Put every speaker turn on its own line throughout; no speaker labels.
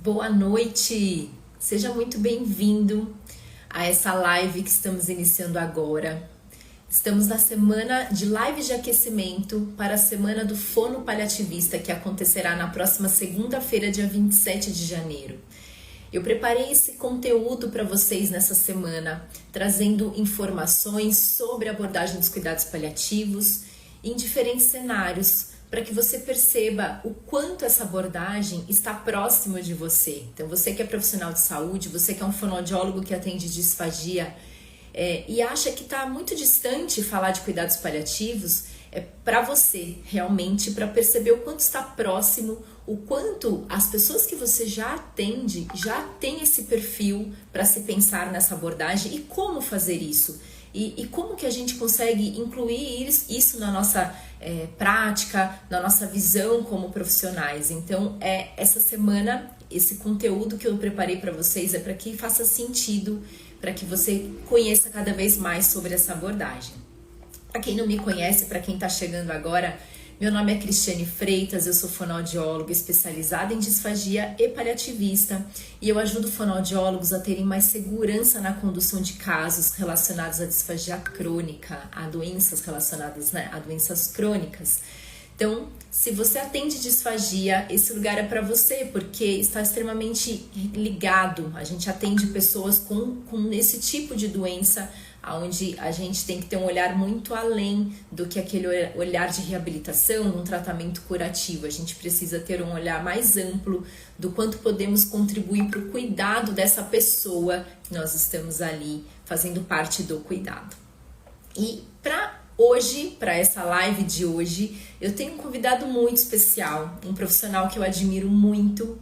Boa noite, seja muito bem-vindo a essa live que estamos iniciando agora. Estamos na semana de lives de aquecimento para a semana do Fono Paliativista, que acontecerá na próxima segunda-feira, dia 27 de janeiro. Eu preparei esse conteúdo para vocês nessa semana, trazendo informações sobre a abordagem dos cuidados paliativos em diferentes cenários, para que você perceba o quanto essa abordagem está próxima de você. Então, você que é profissional de saúde, você que é um fonoaudiólogo que atende disfagia e acha que está muito distante falar de cuidados paliativos, é para você realmente, para perceber o quanto está próximo, o quanto as pessoas que você já atende já têm esse perfil para se pensar nessa abordagem e como fazer isso. E como que a gente consegue incluir isso na nossa prática, na nossa visão como profissionais. Então, essa semana, esse conteúdo que eu preparei para vocês é para que faça sentido, para que você conheça cada vez mais sobre essa abordagem. Para quem não me conhece, para quem está chegando agora, meu nome é Cristiane Freitas, eu sou fonoaudióloga especializada em disfagia e paliativista e eu ajudo fonoaudiólogos a terem mais segurança na condução de casos relacionados à disfagia crônica, a doenças relacionadas, a doenças crônicas. Então, se você atende disfagia, esse lugar é para você, porque está extremamente ligado. A gente atende pessoas com esse tipo de doença, onde a gente tem que ter um olhar muito além do que aquele olhar de reabilitação, um tratamento curativo. A gente precisa ter um olhar mais amplo do quanto podemos contribuir para o cuidado dessa pessoa que nós estamos ali fazendo parte do cuidado. E para essa live de hoje, eu tenho um convidado muito especial, um profissional que eu admiro muito,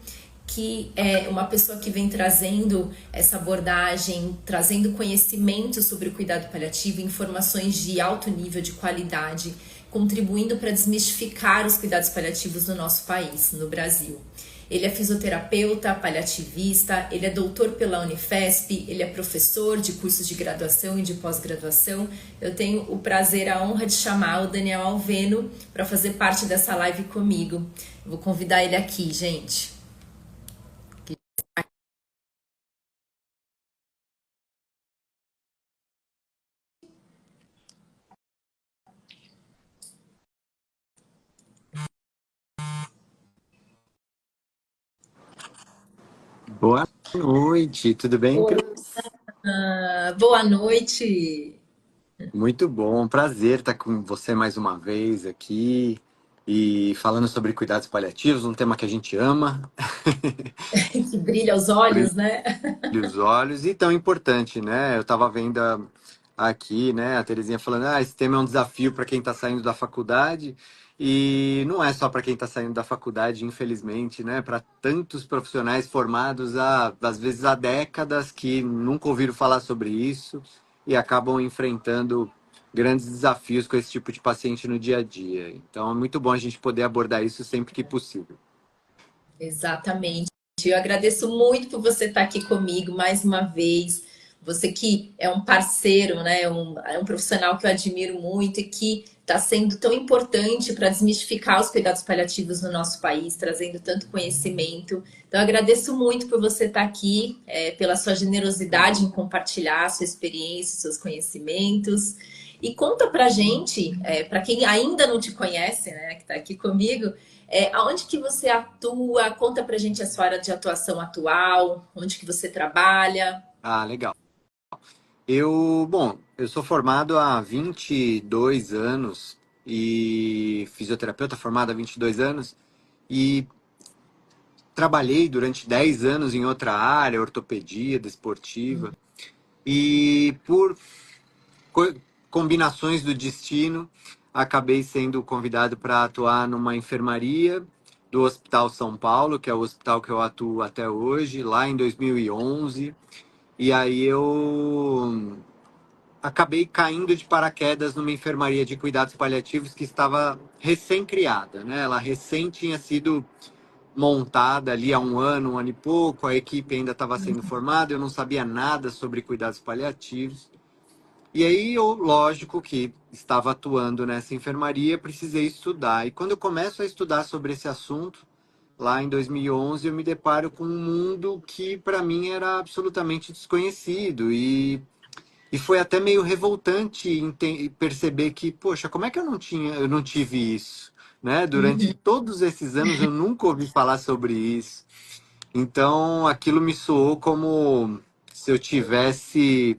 que é uma pessoa que vem trazendo essa abordagem, trazendo conhecimento sobre o cuidado paliativo, informações de alto nível de qualidade, contribuindo para desmistificar os cuidados paliativos no nosso país, no Brasil. Ele é fisioterapeuta, paliativista, ele é doutor pela Unifesp, ele é professor de cursos de graduação e de pós-graduação. Eu tenho o prazer, a honra de chamar o Daniel Alveno para fazer parte dessa live comigo. Eu vou convidar ele aqui, gente.
Boa noite, tudo bem,
Oi,
Cris?
boa noite.
Muito bom, prazer estar com você mais uma vez aqui e falando sobre cuidados paliativos, um tema que a gente ama,
Que brilha os olhos, né?
brilha os olhos e tão importante, né? Eu estava vendo aqui, né, a Terezinha falando, esse tema é um desafio para quem está saindo da faculdade e não é só para quem está saindo da faculdade, infelizmente, né? Para tantos profissionais formados às vezes há décadas que nunca ouviram falar sobre isso e acabam enfrentando grandes desafios com esse tipo de paciente no dia a dia. Então é muito bom a gente poder abordar isso sempre que possível.
Exatamente. Eu agradeço muito por você estar aqui comigo mais uma vez. Você que é um parceiro, né? É um profissional que eu admiro muito e que está sendo tão importante para desmistificar os cuidados paliativos no nosso país, trazendo tanto conhecimento. Então, eu agradeço muito por você estar aqui, pela sua generosidade em compartilhar a sua experiência, seus conhecimentos. E conta pra gente, para quem ainda não te conhece, né, que está aqui comigo, aonde que você atua? Conta pra gente a sua área de atuação atual, onde que você trabalha.
Ah, legal. Eu sou formado há 22 anos e fisioterapeuta formado há 22 anos e trabalhei durante 10 anos em outra área, ortopedia, desportiva, e por co- combinações do destino, acabei sendo convidado para atuar numa enfermaria do Hospital São Paulo, que é o hospital que eu atuo até hoje, lá em 2011. E aí eu acabei caindo de paraquedas numa enfermaria de cuidados paliativos que estava recém-criada, né? Ela recém tinha sido montada ali há um ano e pouco, a equipe ainda estava sendo formada, eu não sabia nada sobre cuidados paliativos. E aí eu, lógico que estava atuando nessa enfermaria, precisei estudar. E quando eu começo a estudar sobre esse assunto, lá em 2011, eu me deparo com um mundo que para mim era absolutamente desconhecido e foi até meio revoltante perceber que, poxa, como é que eu não tive isso, né? Durante
Uhum.
todos esses anos eu nunca ouvi falar sobre isso. Então, aquilo me soou como se eu tivesse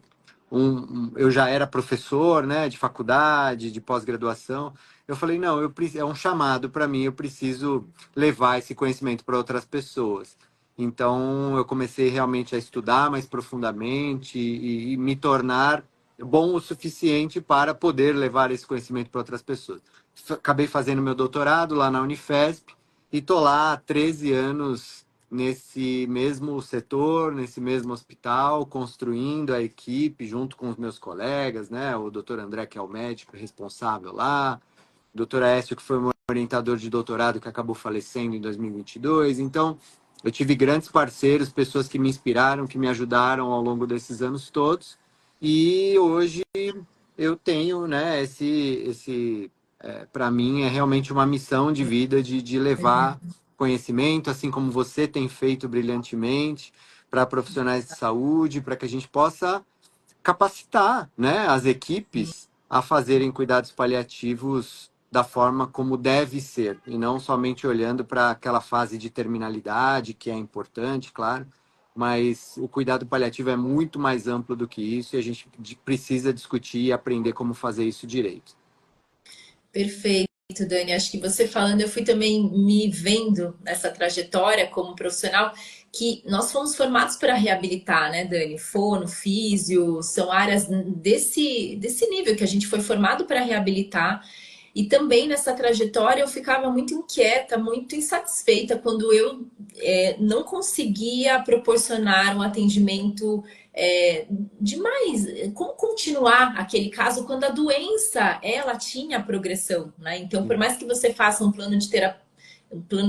eu já era professor, né, de faculdade, de pós-graduação. Eu falei, não, é um chamado para mim, eu preciso levar esse conhecimento para outras pessoas. Então, eu comecei realmente a estudar mais profundamente e me tornar bom o suficiente para poder levar esse conhecimento para outras pessoas. Acabei fazendo meu doutorado lá na Unifesp e tô lá há 13 anos nesse mesmo setor, nesse mesmo hospital, construindo a equipe junto com os meus colegas, né? O doutor André, que é o médico responsável lá, o doutor Aécio, que foi meu orientador de doutorado, que acabou falecendo em 2022. Então, eu tive grandes parceiros, pessoas que me inspiraram, que me ajudaram ao longo desses anos todos. E hoje eu tenho, né, para mim é realmente uma missão de vida de levar conhecimento, assim como você tem feito brilhantemente, para profissionais de saúde, para que a gente possa capacitar, né, as equipes a fazerem cuidados paliativos da forma como deve ser, e não somente olhando para aquela fase de terminalidade, que é importante, claro, mas o cuidado paliativo é muito mais amplo do que isso e a gente precisa discutir e aprender como fazer isso direito.
Perfeito, Dani. Acho que você falando, eu fui também me vendo nessa trajetória como profissional, que nós fomos formados para reabilitar, né, Dani? Fono, físio, são áreas desse nível que a gente foi formado para reabilitar. E também nessa trajetória eu ficava muito inquieta, muito insatisfeita quando eu não conseguia proporcionar um atendimento demais. Como continuar aquele caso quando a doença ela tinha progressão, né? Então, por mais que você faça um plano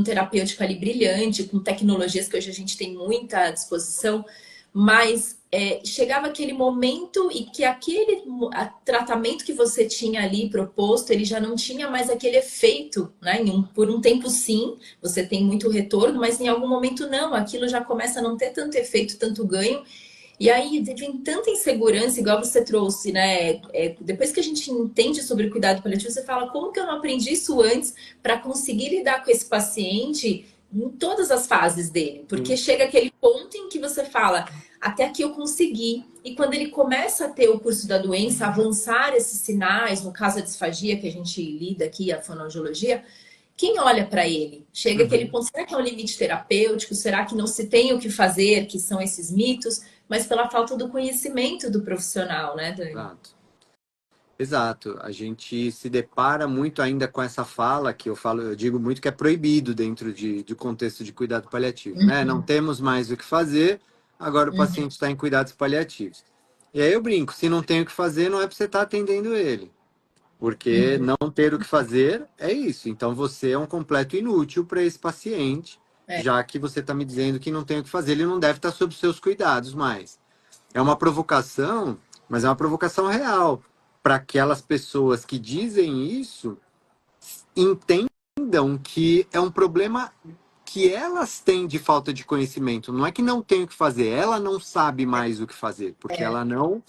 terapêutico ali brilhante, com tecnologias que hoje a gente tem muita à disposição, mas chegava aquele momento e que aquele tratamento que você tinha ali proposto, ele já não tinha mais aquele efeito, né? Por um tempo sim, você tem muito retorno, mas em algum momento não, aquilo já começa a não ter tanto efeito, tanto ganho, e aí vem tanta insegurança, igual você trouxe, né? Depois que a gente entende sobre o cuidado paliativo, você fala, como que eu não aprendi isso antes para conseguir lidar com esse paciente em todas as fases dele? Porque
Sim.
chega aquele ponto em que você fala, até aqui eu consegui. E quando ele começa a ter o curso da doença, avançar esses sinais, no caso a disfagia, que a gente lida aqui, a fonoaudiologia, quem olha para ele? Chega aquele
Uhum.
ponto, será que é um limite terapêutico? Será que não se tem o que fazer, que são esses mitos? Mas pela falta do conhecimento do profissional, né, Dani?
Exato. Exato. A gente se depara muito ainda com essa fala que eu digo muito que é proibido dentro de contexto de cuidado paliativo, né? Não temos mais o que fazer, agora o
Uhum,
paciente está em cuidados paliativos. E aí eu brinco, se não tem o que fazer, não é para você estar atendendo ele, porque
uhum.
não ter o que fazer é isso. Então você é um completo inútil para esse paciente,
É,
já que você está me dizendo que não tem o que fazer, ele não deve estar sob seus cuidados mais. É uma provocação, mas é uma provocação real para aquelas pessoas que dizem isso entendam que é um problema que elas têm de falta de conhecimento. Não é que não tem o que fazer, ela não sabe mais o que fazer, porque ela não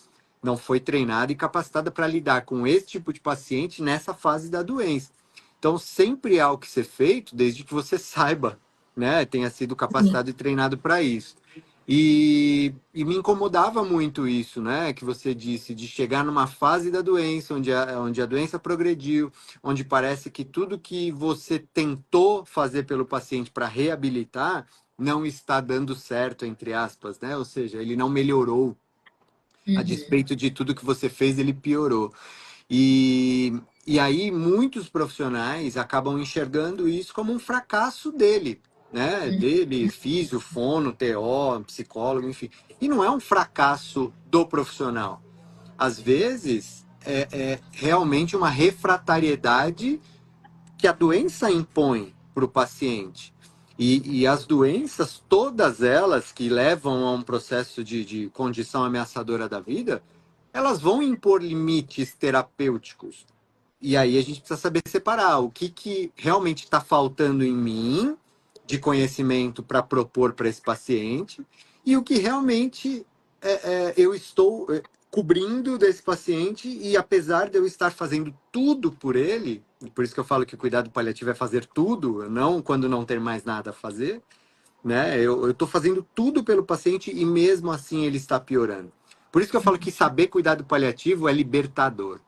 foi treinada e capacitada para lidar com esse tipo de paciente nessa fase da doença. Então, sempre há o que ser feito, desde que você saiba, né, tenha sido
sim.
capacitado e treinado para isso. E me incomodava muito isso, né? Que você disse, de chegar numa fase da doença, onde a doença progrediu, onde parece que tudo que você tentou fazer pelo paciente para reabilitar não está dando certo, entre aspas, né? Ou seja, ele não melhorou. A
Uhum,
despeito de tudo que você fez, ele piorou. E aí muitos profissionais acabam enxergando isso como um fracasso dele, né?
uhum.
Dele, físio, fono, TO, psicólogo, enfim. E não é um fracasso do profissional. Às vezes é realmente uma refratariedade que a doença impõe para o paciente. E as doenças, todas elas que levam a um processo de condição ameaçadora da vida, elas vão impor limites terapêuticos. E aí a gente precisa saber separar o que realmente está faltando em mim de conhecimento para propor para esse paciente e o que realmente eu estou cobrindo desse paciente e apesar de eu estar fazendo tudo por ele, por isso que eu falo que o cuidado paliativo é fazer tudo, não quando não ter mais nada a fazer, né? Eu estou fazendo tudo pelo paciente e mesmo assim ele está piorando. Por isso que eu falo que saber cuidar do paliativo é libertador,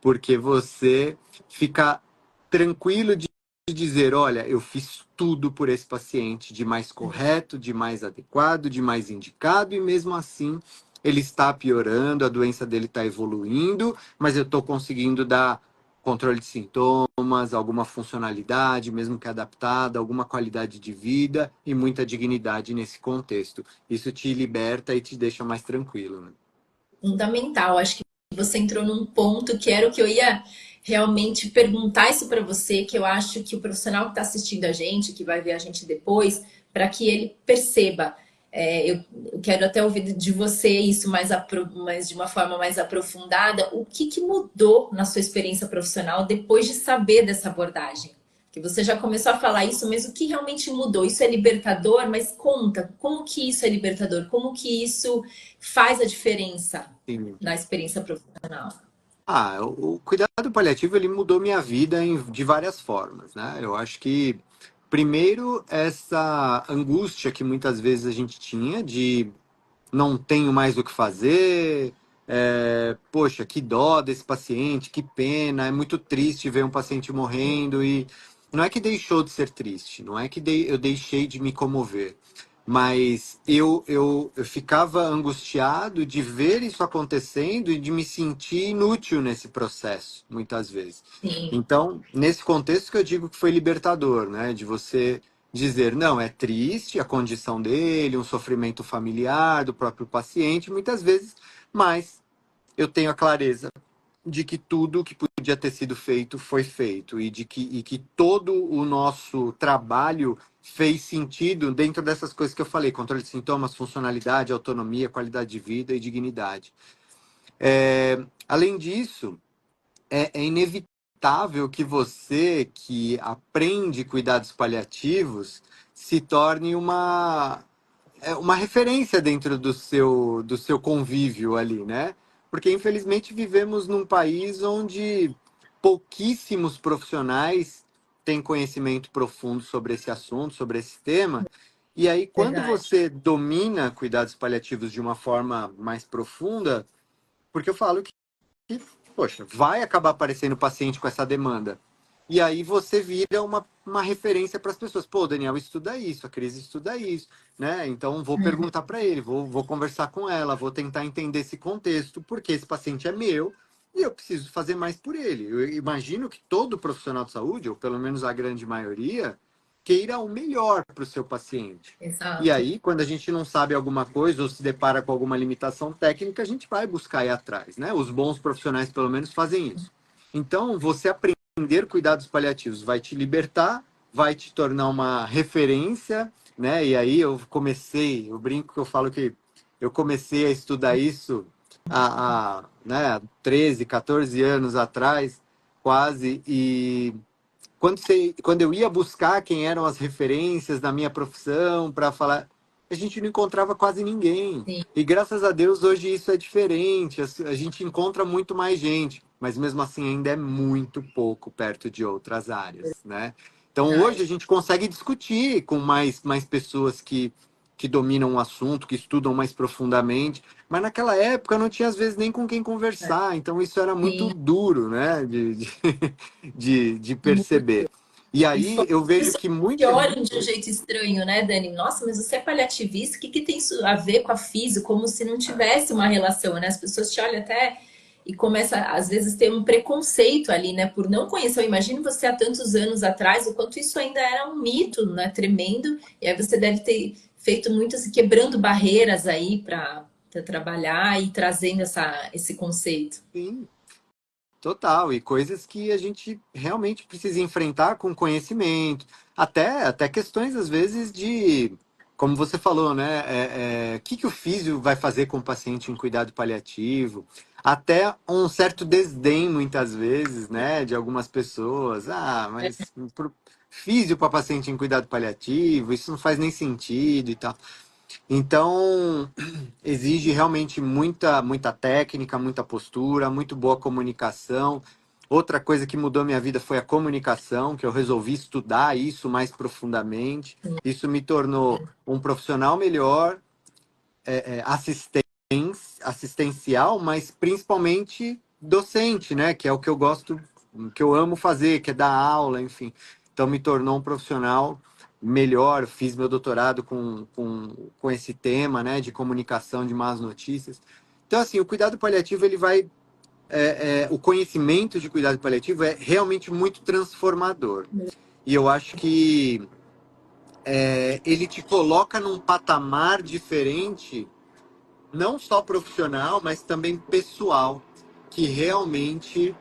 porque você fica tranquilo de dizer, olha, eu fiz tudo por esse paciente, de mais correto, de mais adequado, de mais indicado, e mesmo assim ele está piorando, a doença dele está evoluindo, mas eu estou conseguindo dar controle de sintomas, alguma funcionalidade, mesmo que adaptada, alguma qualidade de vida e muita dignidade nesse contexto. Isso te liberta e te deixa mais tranquilo, né?
Fundamental. Acho que você entrou num ponto que era o que eu ia realmente perguntar isso para você, que eu acho que o profissional que está assistindo a gente, que vai ver a gente depois, para que ele perceba. Eu quero até ouvir de você isso mais de uma forma mais aprofundada. O que mudou na sua experiência profissional depois de saber dessa abordagem? Que você já começou a falar isso, mas o que realmente mudou? Isso é libertador, mas conta, como que isso é libertador? Como que isso faz a diferença
Sim.
na experiência profissional?
O cuidado paliativo ele mudou minha vida de várias formas, né? Eu acho que primeiro essa angústia que muitas vezes a gente tinha de não tenho mais o que fazer, poxa, que dó desse paciente, que pena, é muito triste ver um paciente morrendo e não é que deixou de ser triste, não é que eu deixei de me comover, mas eu ficava angustiado de ver isso acontecendo e de me sentir inútil nesse processo, muitas vezes.
Sim,
Então, nesse contexto que eu digo que foi libertador, né, de você dizer, não, é triste a condição dele, um sofrimento familiar do próprio paciente, muitas vezes, mas eu tenho a clareza de que tudo que podia ter sido feito foi feito e que todo o nosso trabalho fez sentido dentro dessas coisas que eu falei, controle de sintomas, funcionalidade, autonomia, qualidade de vida e dignidade. Além disso, é inevitável que você, que aprende cuidados paliativos, se torne uma referência dentro do seu convívio ali, né? Porque, infelizmente, vivemos num país onde pouquíssimos profissionais têm conhecimento profundo sobre esse assunto, sobre esse tema. E aí, quando
verdade.
você domina cuidados paliativos de uma forma mais profunda, porque eu falo que, poxa, vai acabar aparecendo paciente com essa demanda. E aí você vira uma referência para as pessoas. Pô, o Daniel estuda isso, a Cris estuda isso, né? Então vou
Uhum.
perguntar para ele, vou conversar com ela, vou tentar entender esse contexto, porque esse paciente é meu e eu preciso fazer mais por ele. Eu imagino que todo profissional de saúde, ou pelo menos a grande maioria, queira o melhor para o seu paciente. E
Exato.
aí, quando a gente não sabe alguma coisa ou se depara com alguma limitação técnica, a gente vai buscar aí atrás, né? Os bons profissionais, pelo menos, fazem isso. Então, você aprender cuidados paliativos vai te libertar, vai te tornar uma referência, né? E aí eu brinco que eu falo que eu comecei a estudar isso há 13, 14 anos atrás, quase, e quando eu ia buscar quem eram as referências da minha profissão para falar, a gente não encontrava quase ninguém.
Sim,
E graças a Deus hoje isso é diferente, a gente encontra muito mais gente, mas mesmo assim ainda é muito pouco perto de outras áreas, né? Então hoje a
verdade.
gente consegue discutir com mais pessoas que dominam o assunto, que estudam mais profundamente, mas naquela época não tinha às vezes nem com quem conversar, então isso era muito
Sim,
duro, né? De perceber. E
e
aí
foi
eu vejo
pessoas
que
que
muita.
olham de um jeito estranho, né, Dani? Nossa, mas você é paliativista, o que tem isso a ver com a físio? Como se não tivesse uma relação, né? As pessoas te olham até e começa, às vezes, ter um preconceito ali, né? Por não conhecer. Eu imagino você há tantos anos atrás, o quanto isso ainda era um mito, né? Tremendo. E aí você deve ter feito muito, assim, quebrando barreiras aí para trabalhar e trazendo esse conceito.
Sim, total, e coisas que a gente realmente precisa enfrentar com conhecimento, até questões às vezes de, como você falou, né, o que o físio vai fazer com o paciente em cuidado paliativo, até um certo desdém muitas vezes, né, de algumas pessoas, mas físio para paciente em cuidado paliativo, isso não faz nem sentido e tal. Então, exige realmente muita técnica, muita postura, muito boa comunicação. Outra coisa que mudou minha vida foi a comunicação, que eu resolvi estudar isso mais profundamente. Isso me tornou um profissional melhor, assistencial, mas principalmente docente, né? Que é o que eu gosto, que eu amo fazer, que é dar aula, enfim. Então, me tornou um profissional melhor, fiz meu doutorado com esse tema, né, de comunicação de más notícias. Então, assim, o cuidado paliativo, ele vai... o conhecimento de cuidado paliativo é realmente muito transformador. E eu acho que ele te coloca num patamar diferente, não só profissional, mas também pessoal, que realmente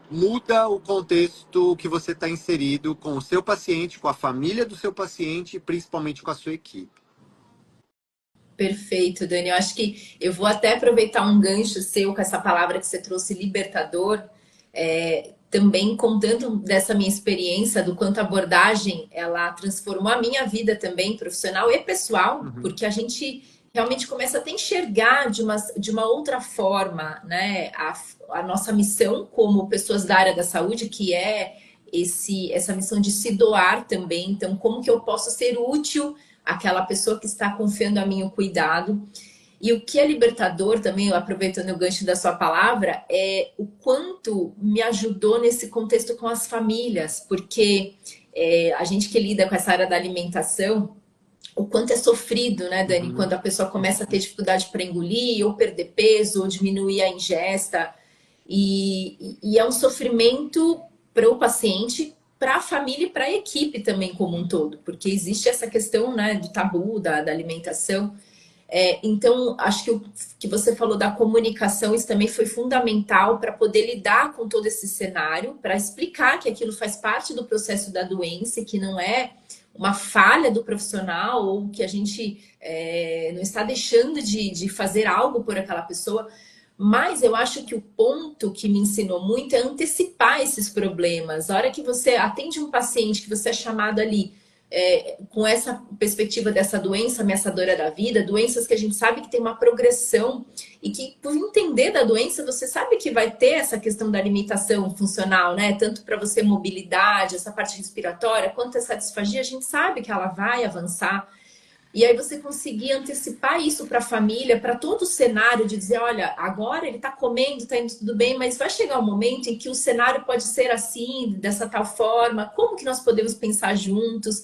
muda o contexto que você está inserido com o seu paciente, com a família do seu paciente e principalmente com a sua equipe.
Perfeito, Dani. Eu acho que eu vou até aproveitar um gancho seu com essa palavra que você trouxe, libertador, também contando dessa minha experiência, do quanto a abordagem ela transformou a minha vida também, profissional e pessoal, porque a gente realmente começa a te enxergar de uma outra forma, né? A nossa missão como pessoas da área da saúde, que é essa missão de se doar também. Então, como que eu posso ser útil àquela pessoa que está confiando a mim o cuidado? E o que é libertador também, aproveitando o gancho da sua palavra, é o quanto me ajudou nesse contexto com as famílias, porque a gente que lida com essa área da alimentação, o quanto é sofrido, né, Dani, quando a pessoa começa a ter dificuldade para engolir, ou perder peso, ou diminuir a ingesta. E é um sofrimento para o paciente, para a família e para a equipe também como um todo, porque existe essa questão, né, do tabu da alimentação. Então, acho que o que você falou da comunicação, isso também foi fundamental para poder lidar com todo esse cenário, para explicar que aquilo faz parte do processo da doença, que não é uma falha do profissional ou que a gente não está deixando de fazer algo por aquela pessoa. Mas eu acho que o ponto que me ensinou muito é antecipar esses problemas. A hora que você atende um paciente, que você é chamado ali com essa perspectiva dessa doença ameaçadora da vida, doenças que a gente sabe que tem uma progressão e que, por entender da doença, você sabe que vai ter essa questão da alimentação funcional, né? Tanto para você mobilidade, essa parte respiratória, quanto essa disfagia, a gente sabe que ela vai avançar. E aí você conseguir antecipar isso para a família, para todo o cenário de dizer, olha, agora ele está comendo, está indo tudo bem, mas vai chegar um momento em que o cenário pode ser assim, dessa tal forma, como que nós podemos pensar juntos?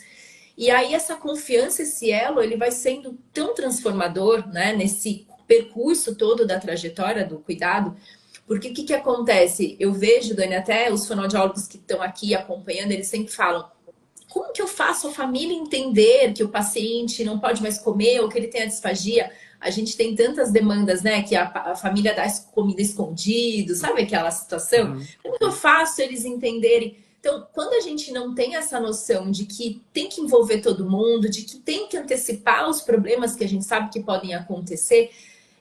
E aí essa confiança, esse elo, ele vai sendo tão transformador, né, nesse percurso todo da trajetória do cuidado, porque o que acontece? Eu vejo, Dani, até os fonoaudiólogos que estão aqui acompanhando, eles sempre falam, como que eu faço a família entender que o paciente não pode mais comer ou que ele tem a disfagia? A gente tem tantas demandas, né? Que a família dá comida escondido, sabe aquela situação? Como que eu faço eles entenderem? Então, quando a gente não tem essa noção de que tem que envolver todo mundo, de que tem que antecipar os problemas que a gente sabe que podem acontecer,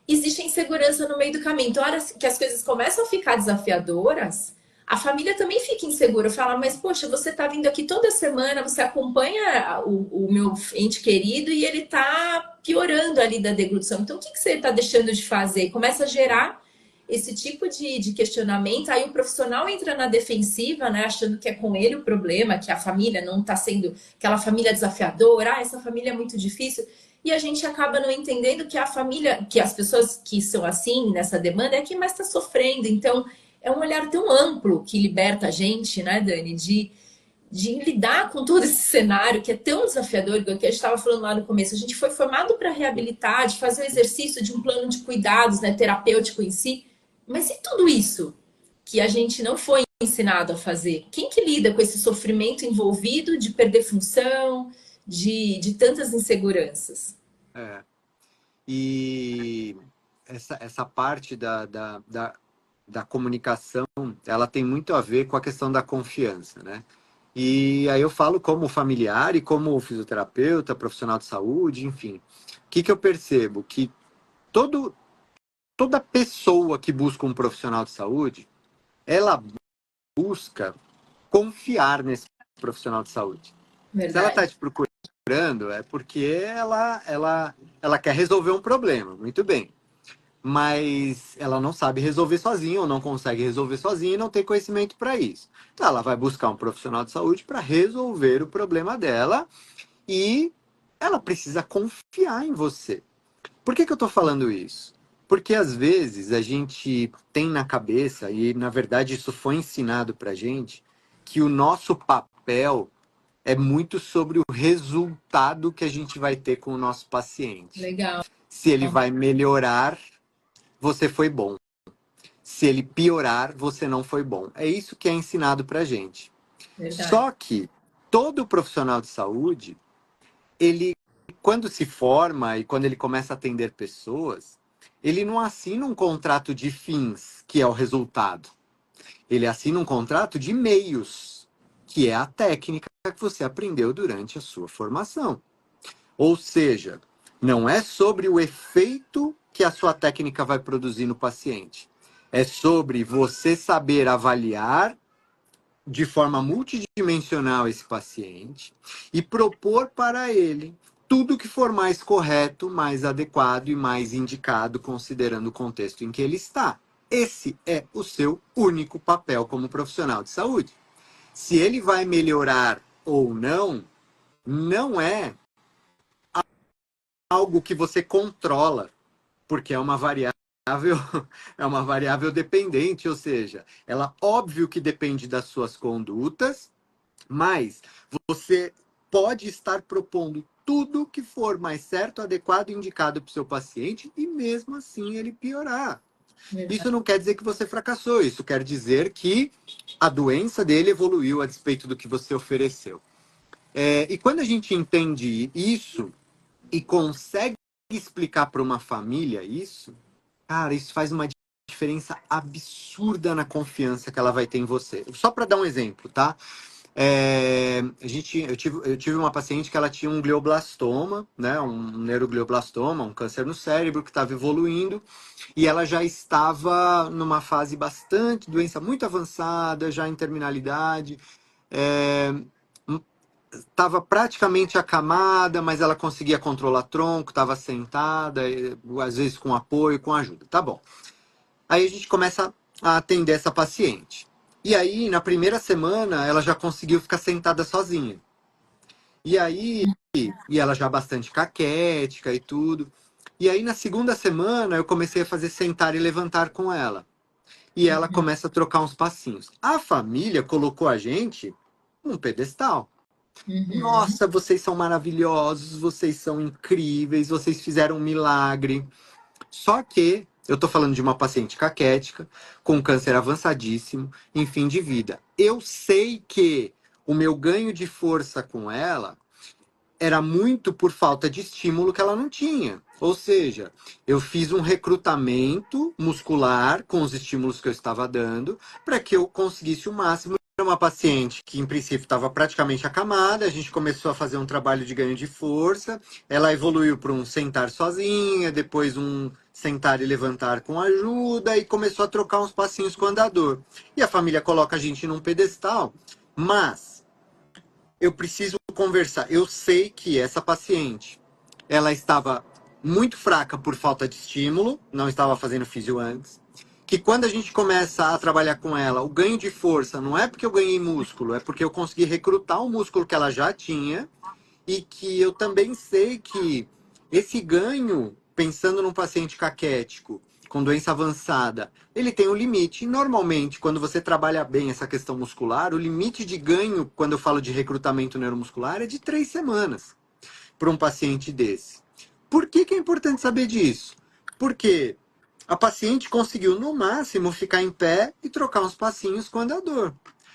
existe insegurança no meio do caminho. Então, a hora que as coisas começam a ficar desafiadoras, a família também fica insegura, fala, mas poxa, você está vindo aqui toda semana, você acompanha o meu ente querido e ele está piorando ali da deglutição. Então, o que você está deixando de fazer? Começa a gerar esse tipo de questionamento, aí o profissional entra na defensiva, né, achando que é com ele o problema, que a família não está sendo aquela família desafiadora, essa família é muito difícil. E a gente acaba não entendendo que a família, que as pessoas que são assim, nessa demanda, é quem mais está sofrendo. Então, é um olhar tão amplo que liberta a gente, né, Dani, de lidar com todo esse cenário que é tão desafiador, que a gente estava falando lá no começo. A gente foi formado para reabilitar, de fazer o exercício de um plano de cuidados, né, terapêutico em si. Mas e tudo isso que a gente não foi ensinado a fazer? Quem que lida com esse sofrimento envolvido de perder função, de tantas inseguranças?
E essa parte da comunicação, ela tem muito a ver com a questão da confiança, né? E aí eu falo como familiar e como fisioterapeuta, profissional de saúde, enfim. O que eu percebo? Que toda pessoa que busca um profissional de saúde, ela busca confiar nesse profissional de saúde. Se ela está
Verdade.
te procurando, é porque ela quer resolver um problema, muito bem. Mas ela não sabe resolver sozinha ou não consegue resolver sozinha e não tem conhecimento para isso. Então ela vai buscar um profissional de saúde para resolver o problema dela e ela precisa confiar em você. Por que eu estou falando isso? Porque às vezes a gente tem na cabeça, e na verdade isso foi ensinado para gente, que o nosso papel é muito sobre o resultado que a gente vai ter com o nosso paciente.
Legal.
Se ele vai melhorar, você foi bom. Se ele piorar, você não foi bom. É isso que é ensinado pra gente.
Verdade.
Só que todo profissional de saúde, ele, quando se forma e quando ele começa a atender pessoas, ele não assina um contrato de fins, que é o resultado. Ele assina um contrato de meios, que é a técnica que você aprendeu durante a sua formação. Ou seja, não é sobre o efeito que a sua técnica vai produzir no paciente. É sobre você saber avaliar de forma multidimensional esse paciente e propor para ele tudo que for mais correto, mais adequado e mais indicado, considerando o contexto em que ele está. Esse é o seu único papel como profissional de saúde. Se ele vai melhorar ou não, não é algo que você controla, porque é uma variável, é uma variável dependente, ou seja, ela óbvio que depende das suas condutas, mas você pode estar propondo tudo que for mais certo, adequado e indicado para o seu paciente e mesmo assim ele piorar.
Verdade.
Isso não quer dizer que você fracassou, isso quer dizer que a doença dele evoluiu a despeito do que você ofereceu. E quando a gente entende isso e consegue explicar para uma família isso, cara, isso faz uma diferença absurda na confiança que ela vai ter em você. Só para dar um exemplo, tá? Eu tive uma paciente que ela tinha um glioblastoma, né, um neuroglioblastoma, um câncer no cérebro que estava evoluindo e ela já estava numa fase bastante, doença muito avançada, já em terminalidade. É, estava praticamente acamada, mas ela conseguia controlar tronco, estava sentada, às vezes com apoio, com ajuda. Tá bom. Aí a gente começa a atender essa paciente. E aí, na primeira semana, ela já conseguiu ficar sentada sozinha. E aí, e ela já bastante caquética e tudo. E aí, na segunda semana, eu comecei a fazer sentar e levantar com ela. E ela começa a trocar uns passinhos. A família colocou a gente num pedestal.
Uhum.
Nossa, vocês são maravilhosos, vocês são incríveis, vocês fizeram um milagre. Só que eu tô falando de uma paciente caquética, com câncer avançadíssimo, em fim de vida. Eu sei que o meu ganho de força com ela era muito por falta de estímulo que ela não tinha. Ou seja, eu fiz um recrutamento muscular com os estímulos que eu estava dando para que eu conseguisse o máximo. Era uma paciente que, em princípio, estava praticamente acamada. A gente começou a fazer um trabalho de ganho de força. Ela evoluiu para um sentar sozinha, depois um sentar e levantar com ajuda e começou a trocar uns passinhos com o andador. E a família coloca a gente num pedestal, mas eu preciso conversar. Eu sei que essa paciente, ela estava muito fraca por falta de estímulo, não estava fazendo físio antes. Que quando a gente começa a trabalhar com ela, o ganho de força não é porque eu ganhei músculo, é porque eu consegui recrutar o músculo que ela já tinha e que eu também sei que esse ganho, pensando num paciente caquético, com doença avançada, ele tem um limite. Normalmente, quando você trabalha bem essa questão muscular, o limite de ganho, quando eu falo de recrutamento neuromuscular, é de 3 semanas para um paciente desse. Por que é importante saber disso? Porque a paciente conseguiu, no máximo, ficar em pé e trocar uns passinhos com o andador.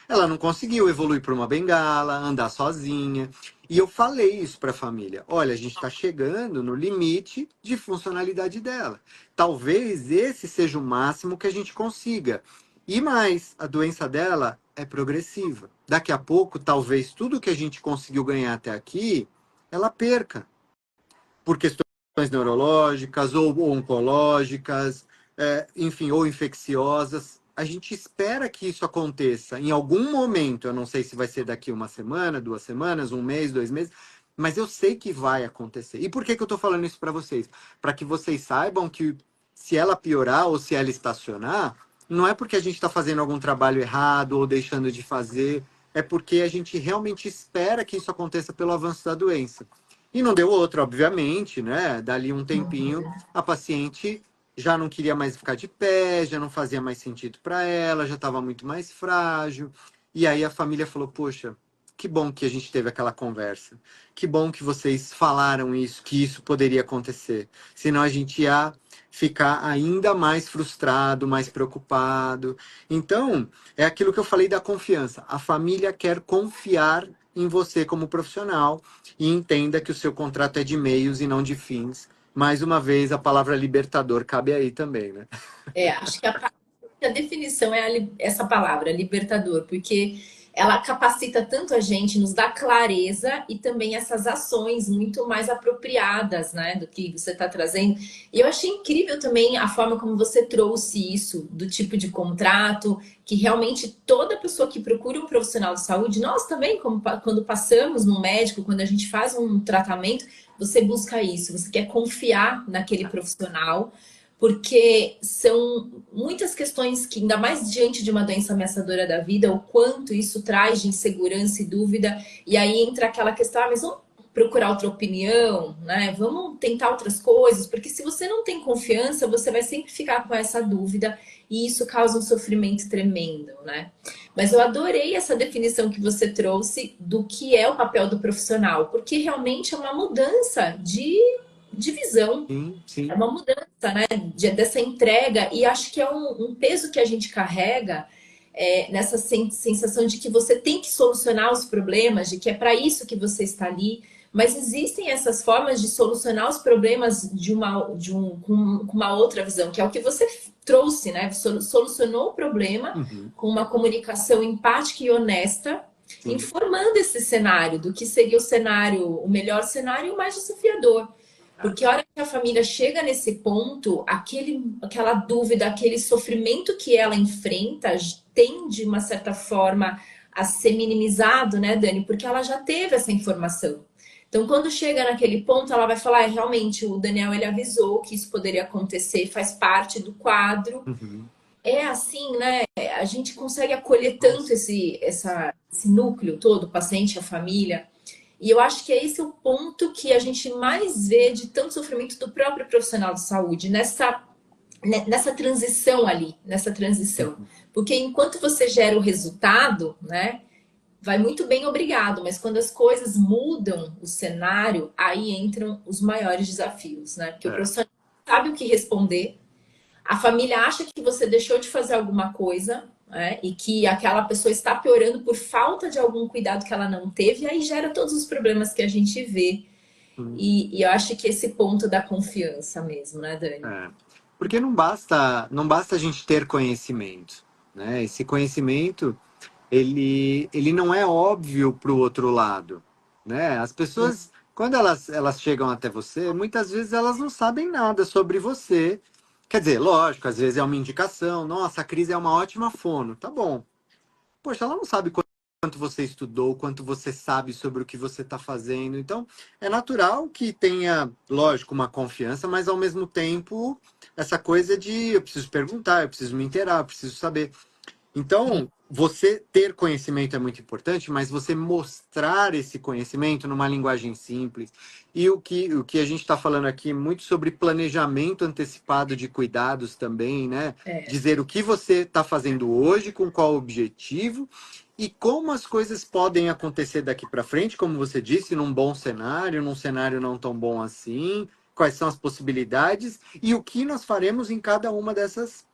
Ela não conseguiu evoluir para uma bengala, andar sozinha. E eu falei isso para a família. Olha, a gente está chegando no limite de funcionalidade dela. Talvez esse seja o máximo que a gente consiga. E mais, a doença dela é progressiva. Daqui a pouco, talvez tudo que a gente conseguiu ganhar até aqui, ela perca por questões neurológicas ou oncológicas, enfim, ou infecciosas. a gente espera que isso aconteça em algum momento. Eu não sei se vai ser daqui uma semana, 2 semanas, um mês, 2 meses, mas eu sei que vai acontecer. E por que que eu estou falando isso para vocês? Para que vocês saibam que se ela piorar ou se ela estacionar, não é porque a gente está fazendo algum trabalho errado ou deixando de fazer, é porque a gente realmente espera que isso aconteça pelo avanço da doença. E não deu outra, obviamente, né? Dali um tempinho, a paciente já não queria mais ficar de pé, já não fazia mais sentido para ela, já estava muito mais frágil. E aí a família falou: Poxa, que bom que a gente teve aquela conversa. Que bom que vocês falaram isso, que isso poderia acontecer. Senão a gente ia ficar ainda mais frustrado, mais preocupado. Então, é aquilo que eu falei da confiança. A família quer confiar em você como profissional e entenda que o seu contrato é de meios e não de fins. Mais uma vez, a palavra libertador cabe aí também, né?
Acho que a definição é essa palavra, libertador, porque ela capacita tanto a gente, nos dá clareza e também essas ações muito mais apropriadas, né, do que você está trazendo. E eu achei incrível também a forma como você trouxe isso, do tipo de contrato, que realmente toda pessoa que procura um profissional de saúde, nós também, como, quando passamos no médico, quando a gente faz um tratamento, você busca isso, você quer confiar naquele profissional, porque são muitas questões que, ainda mais diante de uma doença ameaçadora da vida, o quanto isso traz de insegurança e dúvida, e aí entra aquela questão, mas vamos procurar outra opinião, né? Vamos tentar outras coisas, porque se você não tem confiança, você vai sempre ficar com essa dúvida, e isso causa um sofrimento tremendo, né? Mas eu adorei essa definição que você trouxe do que é o papel do profissional, porque realmente é uma mudança de visão,
Sim,
é
sim.
uma mudança, né? Dessa entrega, e acho que é um peso que a gente carrega nessa sensação de que você tem que solucionar os problemas, de que é para isso que você está ali. Mas existem essas formas de solucionar os problemas com uma outra visão, que é o que você trouxe, né? Solucionou o problema
Uhum,
com uma comunicação empática e honesta,
sim.
informando esse cenário do que seria o cenário, o melhor cenário e o mais desafiador. Porque a hora que a família chega nesse ponto, aquela dúvida, aquele sofrimento que ela enfrenta tende, de uma certa forma, a ser minimizado, né, Dani? Porque ela já teve essa informação. Então, quando chega naquele ponto, ela vai falar: realmente, o Daniel ele avisou que isso poderia acontecer, faz parte do quadro.
Uhum.
É assim, né? A gente consegue acolher tanto
Nossa.
esse núcleo todo, o paciente, a família. E eu acho que é esse o ponto que a gente mais vê de tanto sofrimento do próprio profissional de saúde, nessa transição ali, nessa transição.
Uhum.
Porque enquanto você gera o resultado, né, vai muito bem, obrigado, mas quando as coisas mudam o cenário, aí entram os maiores desafios, né? Porque o
É.
profissional sabe o que responder, a família acha que você deixou de fazer alguma coisa, né, e que aquela pessoa está piorando por falta de algum cuidado que ela não teve, e aí gera todos os problemas que a gente vê.
Uhum.
E eu acho que esse ponto da confiança mesmo, né, Dani?
É. Porque não basta a gente ter conhecimento, né? Esse conhecimento, ele não é óbvio para o outro lado, né? As pessoas, quando elas chegam até você, muitas vezes elas não sabem nada sobre você. Quer dizer, lógico, às vezes é uma indicação. Nossa, a Cris é uma ótima fono. Tá bom. Poxa, ela não sabe quanto você estudou, quanto você sabe sobre o que você está fazendo. Então, é natural que tenha, lógico, uma confiança, mas ao mesmo tempo, essa coisa de eu preciso perguntar, eu preciso me inteirar, eu preciso saber. Então, você ter conhecimento é muito importante, mas você mostrar esse conhecimento numa linguagem simples. E o que a gente está falando aqui muito sobre planejamento antecipado de cuidados também, né?
É,
Dizer o que você está fazendo hoje, com qual objetivo e como as coisas podem acontecer daqui para frente, como você disse, num bom cenário, num cenário não tão bom assim, quais são as possibilidades e o que nós faremos em cada uma dessas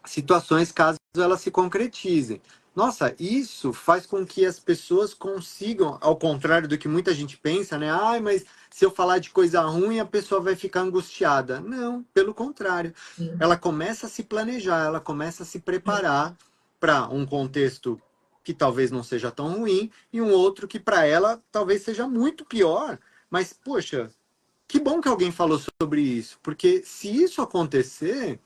situações caso elas se concretizem. Nossa, isso faz com que as pessoas consigam, ao contrário do que muita gente pensa, né? Ai, mas se eu falar de coisa ruim, a pessoa vai ficar angustiada. Não, pelo contrário.
sim.
Ela começa a se planejar, ela começa a se preparar para um contexto que talvez não seja tão ruim e um outro que para ela talvez seja muito pior. Mas, poxa, que bom que alguém falou sobre isso, porque se isso acontecer,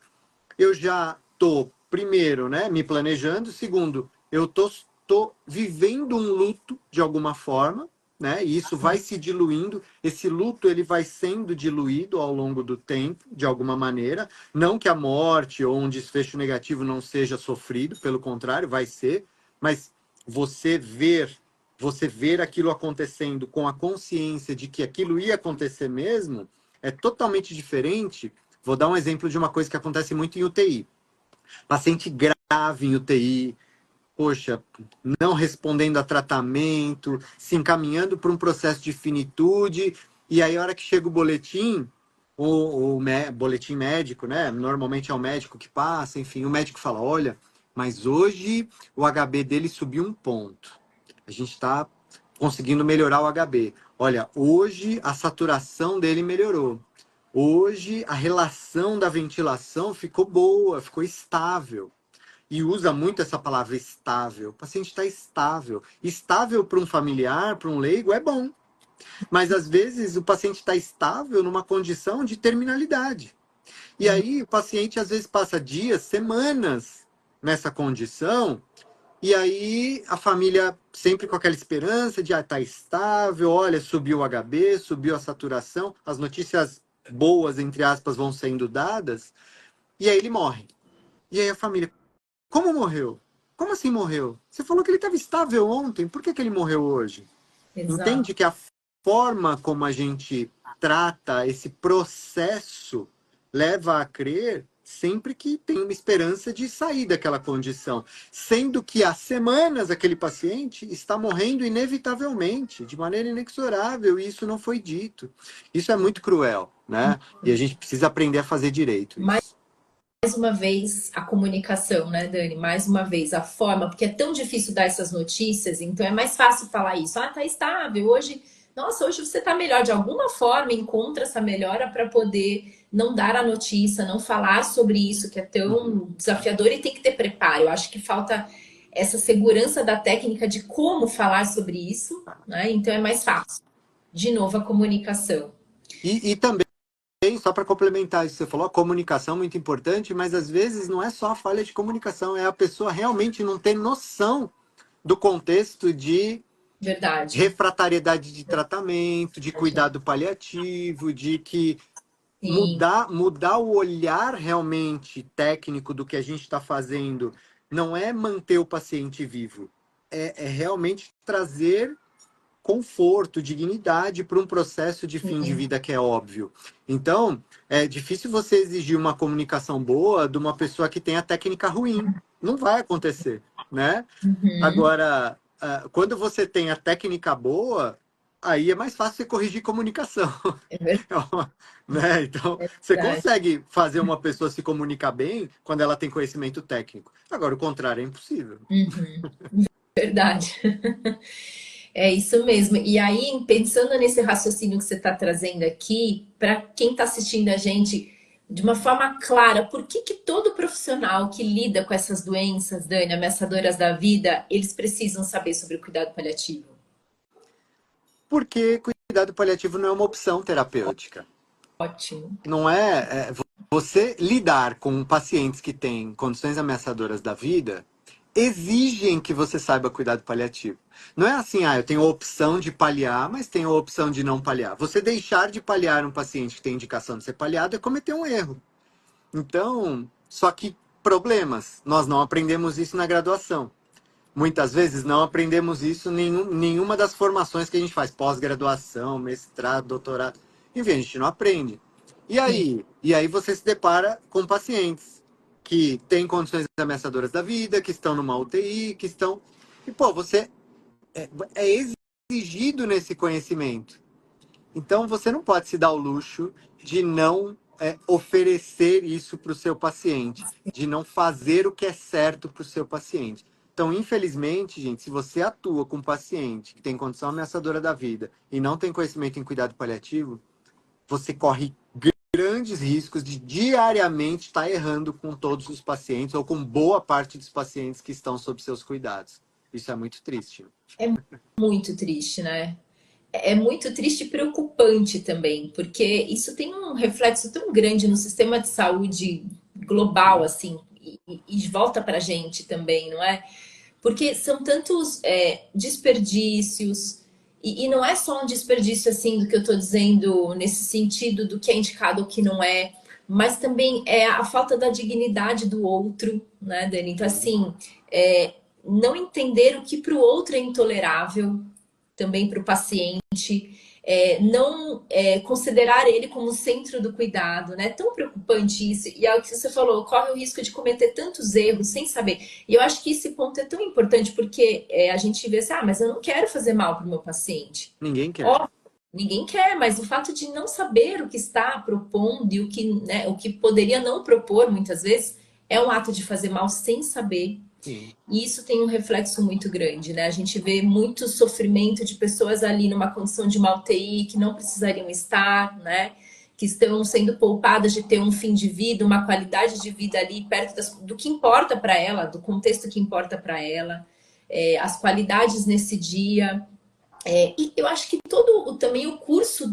eu já estou primeiro, né, me planejando. Segundo, eu tô vivendo um luto de alguma forma, né? E isso vai se diluindo. Esse luto ele vai sendo diluído ao longo do tempo, de alguma maneira. Não que a morte ou um desfecho negativo não seja sofrido, pelo contrário, vai ser. Mas você ver, você ver aquilo acontecendo com a consciência de que aquilo ia acontecer mesmo, é totalmente diferente. Vou dar um exemplo de uma coisa que acontece muito em UTI. Paciente grave em UTI, poxa, não respondendo a tratamento, se encaminhando para um processo de finitude, e aí a hora que chega o boletim, boletim médico, né? Normalmente é o médico que passa, enfim, o médico fala, olha, mas hoje o HB dele subiu um ponto. A gente está conseguindo melhorar o HB. Olha, hoje a saturação dele melhorou. Hoje a relação da ventilação ficou boa, ficou estável. E usa muito essa palavra estável. O paciente está estável. Estável para um familiar, para um leigo, é bom. Mas às vezes o paciente está estável numa condição de terminalidade. E aí o paciente às vezes passa dias, semanas nessa condição. E aí a família sempre com aquela esperança de tá estável, olha, subiu o HB, subiu a saturação, as notícias boas, entre aspas, vão sendo dadas, e aí ele morre. E aí a família, como morreu? Como assim morreu? Você falou que ele estava estável ontem, por que ele morreu hoje?
Exato.
Entende que a forma como a gente trata esse processo leva a crer sempre que tem uma esperança de sair daquela condição, sendo que há semanas aquele paciente está morrendo inevitavelmente, de maneira inexorável, e isso não foi dito. Isso é muito cruel, né? E a gente precisa aprender a fazer direito
Mais
isso.
uma vez a comunicação, né, Dani? Mais uma vez a forma, porque é tão difícil dar essas notícias, então é mais fácil falar isso. Ah, tá estável, hoje, nossa, hoje você tá melhor. De alguma forma, encontra essa melhora para poder não dar a notícia, não falar sobre isso que é
Uhum.
tão desafiador e tem que ter preparo. Eu acho que falta essa segurança da técnica de como falar sobre isso, né? Então é mais fácil. De novo, a comunicação.
E também, só para complementar isso que você falou, a comunicação é muito importante, mas às vezes não é só a falha de comunicação, é a pessoa realmente não ter noção do contexto de
Verdade.
refratariedade de tratamento, de cuidado paliativo, de que
Sim.
mudar o olhar realmente técnico do que a gente está fazendo não é manter o paciente vivo, é realmente trazer conforto, dignidade para um processo de fim de vida que é óbvio. Então, é difícil você exigir uma comunicação boa de uma pessoa que tem a técnica ruim. Não vai acontecer, né?
Uhum.
Agora, quando você tem a técnica boa, aí é mais fácil você corrigir comunicação.
É
Né? Então, você
verdade.
consegue fazer uma pessoa se comunicar bem quando ela tem conhecimento técnico. Agora, o contrário é impossível.
Uhum. Verdade. É isso mesmo. E aí, pensando nesse raciocínio que você está trazendo aqui, para quem está assistindo a gente de uma forma clara, por que que todo profissional que lida com essas doenças, Dani, ameaçadoras da vida, eles precisam saber sobre o cuidado paliativo?
Porque cuidado paliativo não é uma opção terapêutica.
Ótimo.
Não você lidar com pacientes que têm condições ameaçadoras da vida exigem que você saiba cuidado paliativo. Não é assim, eu tenho a opção de paliar, mas tenho a opção de não paliar. Você deixar de paliar um paciente que tem indicação de ser paliado é cometer um erro. Então, só que problemas, nós não aprendemos isso na graduação. Muitas vezes não aprendemos isso em nenhuma das formações que a gente faz, pós-graduação, mestrado, doutorado. Enfim, a gente não aprende.
Sim.
E aí você se depara com pacientes que têm condições ameaçadoras da vida, que estão numa UTI, que estão... E, pô, você é exigido nesse conhecimento. Então, você não pode se dar o luxo de não oferecer isso para o seu paciente, de não fazer o que é certo para o seu paciente. Então, infelizmente, gente, se você atua com um paciente que tem condição ameaçadora da vida e não tem conhecimento em cuidado paliativo, você corre grandes riscos de diariamente estar errando com todos os pacientes ou com boa parte dos pacientes que estão sob seus cuidados. Isso é muito triste.
É muito triste, né? É muito triste e preocupante também, porque isso tem um reflexo tão grande no sistema de saúde global, assim, e volta para a gente também, não é? Porque são tantos desperdícios, e não é só um desperdício assim do que eu estou dizendo nesse sentido do que é indicado ou que não é, mas também é a falta da dignidade do outro, né, Dani? Então, assim, não entender o que para o outro é intolerável, também para o paciente, não considerar ele como o centro do cuidado, né? É tão preocupante isso. E é o que você falou, corre o risco de cometer tantos erros sem saber. E eu acho que esse ponto é tão importante, porque a gente vê assim, mas eu não quero fazer mal para o meu paciente.
Ninguém quer.
Ó, ninguém quer, mas o fato de não saber o que está propondo e o que, né, o que poderia não propor, muitas vezes, é um ato de fazer mal sem saber.
Sim.
E isso tem um reflexo muito grande, né? A gente vê muito sofrimento de pessoas ali numa condição de uma UTI que não precisariam estar, né? Que estão sendo poupadas de ter um fim de vida, uma qualidade de vida ali perto do que importa para ela, do contexto que importa para ela, as qualidades nesse dia. E eu acho que também o curso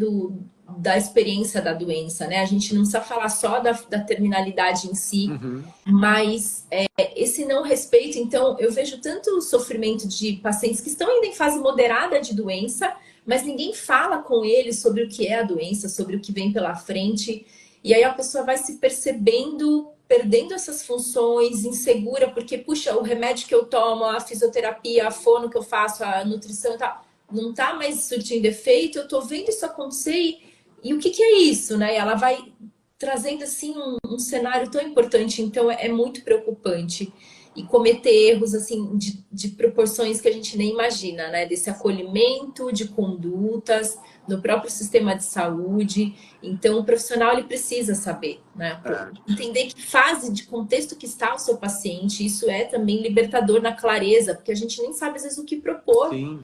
da experiência da doença, né? A gente não precisa falar só da terminalidade em si,
Uhum.
mas esse não respeito, então eu vejo tanto sofrimento de pacientes que estão ainda em fase moderada de doença, mas ninguém fala com eles sobre o que é a doença, sobre o que vem pela frente, e aí a pessoa vai se percebendo, perdendo essas funções, insegura, porque, puxa, o remédio que eu tomo, a fisioterapia, a fono que eu faço, a nutrição e tal, não tá mais surtindo efeito, eu tô vendo isso acontecer e o que que é isso, né? E ela vai trazendo assim um cenário tão importante, então é muito preocupante e cometer erros assim de proporções que a gente nem imagina, né? Desse acolhimento de condutas no próprio sistema de saúde. Então o profissional ele precisa saber, né?
É,
Entender que fase de contexto que está o seu paciente, isso é também libertador na clareza, porque a gente nem sabe às vezes o que propor.
sim.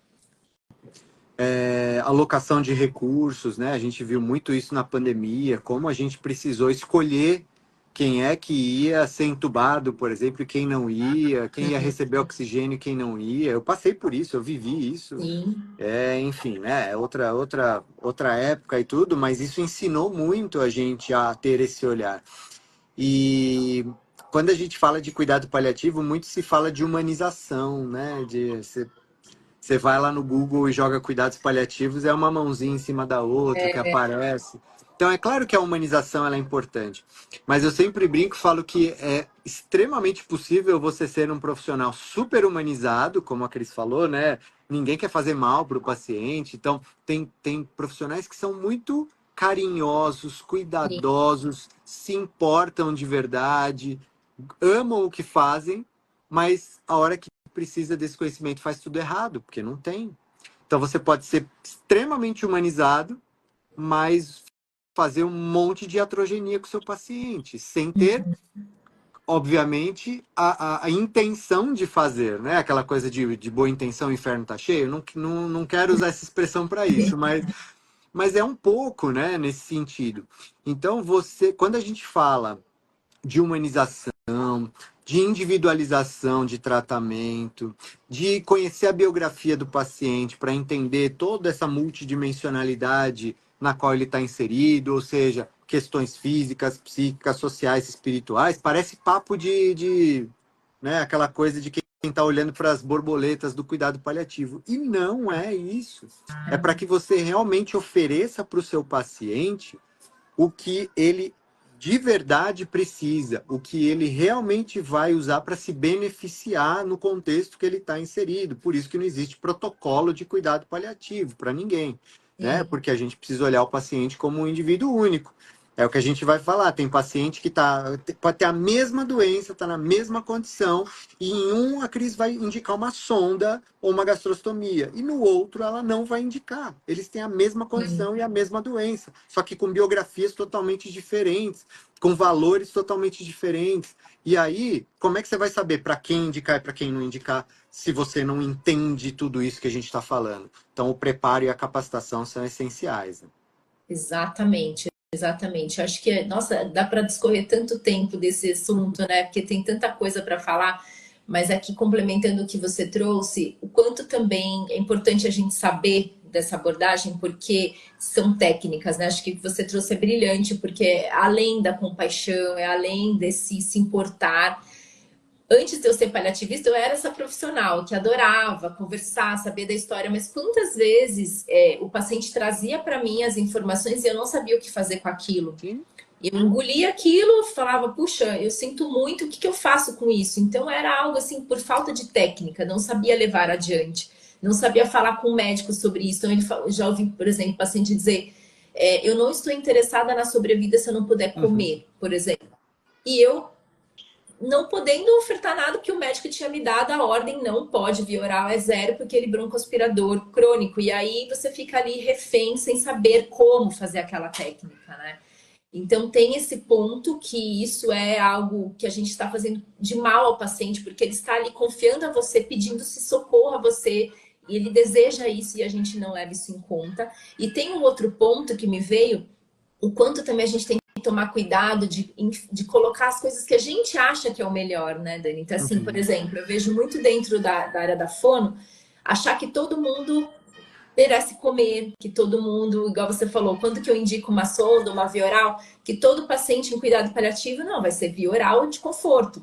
Alocação de recursos, né? A gente viu muito isso na pandemia, como a gente precisou escolher quem é que ia ser entubado, por exemplo, e quem não ia, quem ia receber oxigênio e quem não ia. Eu passei por isso, eu vivi isso.
Sim.
Enfim, né? É outra época e tudo, mas isso ensinou muito a gente a ter esse olhar. E quando a gente fala de cuidado paliativo, muito se fala de humanização, né? Você vai lá no Google e joga cuidados paliativos, é uma mãozinha em cima da outra que aparece. Então, é claro que a humanização ela é importante, mas eu sempre brinco e falo que é extremamente possível você ser um profissional super humanizado, como a Cris falou, né? Ninguém quer fazer mal para o paciente, então tem profissionais que são muito carinhosos, cuidadosos, se importam de verdade, amam o que fazem, mas a hora que precisa desse conhecimento faz tudo errado, porque não tem. Então você pode ser extremamente humanizado, mas fazer um monte de atrogenia com o seu paciente, sem ter, obviamente, a intenção de fazer, né? Aquela coisa de boa intenção, o inferno tá cheio. Não quero usar essa expressão para isso, mas é um pouco, né, nesse sentido. Então, quando a gente fala de humanização, de individualização de tratamento, de conhecer a biografia do paciente para entender toda essa multidimensionalidade na qual ele está inserido, ou seja, questões físicas, psíquicas, sociais, espirituais, parece papo né, aquela coisa de quem está olhando para as borboletas do cuidado paliativo. E não é isso. É para que você realmente ofereça para o seu paciente o que ele de verdade precisa, o que ele realmente vai usar para se beneficiar no contexto que ele está inserido. Por isso que não existe protocolo de cuidado paliativo para ninguém, né? Porque a gente precisa olhar o paciente como um indivíduo único. É o que a gente vai falar. Tem paciente que pode ter a mesma doença, está na mesma condição, e em um a Cris vai indicar uma sonda ou uma gastrostomia, e no outro ela não vai indicar. Eles têm a mesma condição e a mesma doença, só que com biografias totalmente diferentes, com valores totalmente diferentes. E aí, como é que você vai saber para quem indicar e para quem não indicar, se você não entende tudo isso que a gente está falando? Então, o preparo e a capacitação são essenciais, né?
Exatamente, exatamente. Eu acho que, nossa, dá para discorrer tanto tempo desse assunto, né? Porque tem tanta coisa para falar, mas aqui complementando o que você trouxe, o quanto também é importante a gente saber dessa abordagem, porque são técnicas, né? Acho que o que você trouxe é brilhante, porque é além da compaixão, é além desse se importar, antes de eu ser paliativista, eu era essa profissional que adorava conversar, saber da história, mas quantas vezes o paciente trazia para mim as informações e eu não sabia o que fazer com aquilo.
Sim.
Eu engolia aquilo, falava, puxa, eu sinto muito, o que que eu faço com isso? Então era algo assim, por falta de técnica, não sabia levar adiante, não sabia falar com o médico sobre isso. Então já ouvi, por exemplo, paciente dizer, eu não estou interessada na sobrevida se eu não puder
Uhum.
comer, por exemplo. E eu não podendo ofertar nada, que o médico tinha me dado a ordem, não pode, via oral é zero, porque ele broncoaspirador crônico. E aí você fica ali refém, sem saber como fazer aquela técnica, né? Então tem esse ponto que isso é algo que a gente está fazendo de mal ao paciente, porque ele está ali confiando a você, pedindo-se socorro a você, e ele deseja isso e a gente não leva isso em conta. E tem um outro ponto que me veio, o quanto também a gente tem que tomar cuidado de colocar as coisas que a gente acha que é o melhor, né, Dani? Então, assim, por
Uhum.
exemplo, eu vejo muito dentro da área da fono, achar que todo mundo merece comer, que todo mundo, igual você falou, quando que eu indico uma sonda, uma via oral, que todo paciente em cuidado paliativo, não, vai ser via oral de conforto.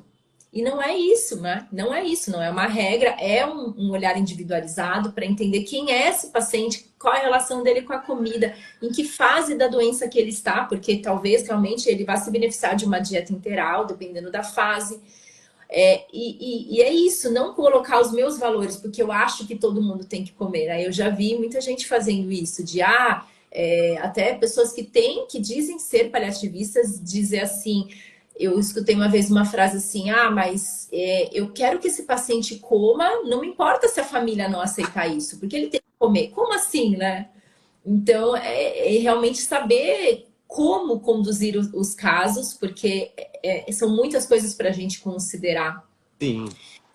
E não é isso, né? Não é isso, não é uma regra, é um olhar individualizado para entender quem é esse paciente, qual é a relação dele com a comida, em que fase da doença que ele está, porque talvez realmente ele vá se beneficiar de uma dieta integral, dependendo da fase. E é isso, não colocar os meus valores, porque eu acho que todo mundo tem que comer. Aí eu já vi muita gente fazendo isso, até pessoas que têm, que dizem ser paliativistas, dizer assim, eu escutei uma vez uma frase assim, mas eu quero que esse paciente coma, não me importa se a família não aceitar isso, porque ele tem que comer. Como assim, né? Então, é realmente saber como conduzir os casos, porque são muitas coisas para a gente considerar.
Sim.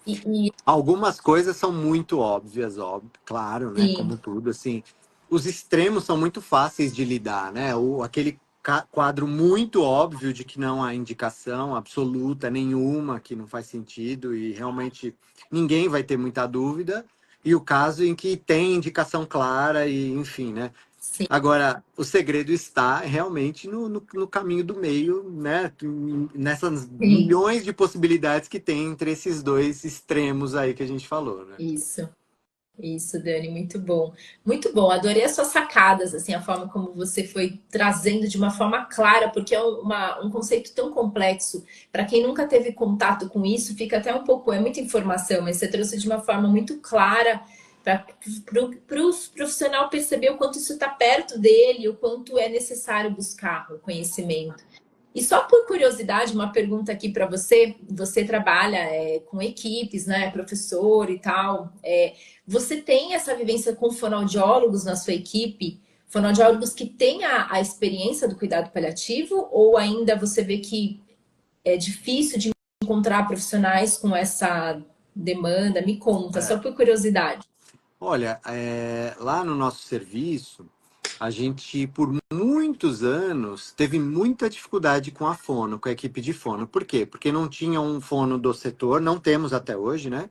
E
Algumas coisas são muito óbvias, óbvio, claro, né?
sim,
Como tudo, assim. Os extremos são muito fáceis de lidar, né? Aquele quadro muito óbvio de que não há indicação absoluta nenhuma, que não faz sentido e realmente ninguém vai ter muita dúvida. E o caso em que tem indicação clara e, enfim, né?
sim,
Agora, o segredo está realmente no caminho do meio, né? Nessas
sim.
milhões de possibilidades que tem entre esses dois extremos aí que a gente falou, né?
Isso. Isso, Dani, muito bom. Muito bom, adorei as suas sacadas, assim, a forma como você foi trazendo de uma forma clara, porque é um conceito tão complexo. Para quem nunca teve contato com isso, fica até um pouco, é muita informação, mas você trouxe de uma forma muito clara para o profissional perceber o quanto isso está perto dele, o quanto é necessário buscar o conhecimento. E só por curiosidade, uma pergunta aqui para você. Você trabalha com equipes, né, professor e tal. Você tem essa vivência com fonoaudiólogos na sua equipe? Fonoaudiólogos que têm a experiência do cuidado paliativo? Ou ainda você vê que é difícil de encontrar profissionais com essa demanda? Me conta, só
É.
por curiosidade.
Olha, lá no nosso serviço, a gente, por muitos anos, teve muita dificuldade com a fono, com a equipe de fono. Por quê? Porque não tinha um fono do setor, não temos até hoje, né?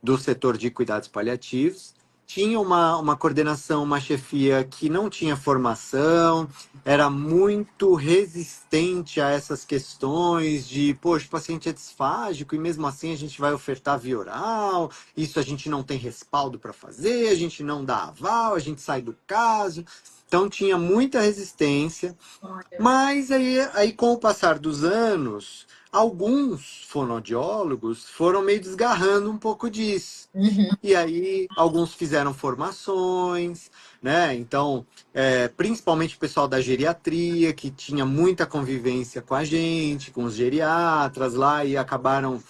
Do setor de cuidados paliativos. Tinha uma coordenação, uma chefia que não tinha formação, era muito resistente a essas questões de, poxa, o paciente é disfágico e mesmo assim a gente vai ofertar via oral, isso a gente não tem respaldo para fazer, a gente não dá aval, a gente sai do caso. Então tinha muita resistência.
Olha.
Mas aí, com o passar dos anos, alguns fonoaudiólogos foram meio desgarrando um pouco disso.
Uhum.
E aí, alguns fizeram formações, né? Então, principalmente o pessoal da geriatria, que tinha muita convivência com a gente, com os geriatras lá, e acabaram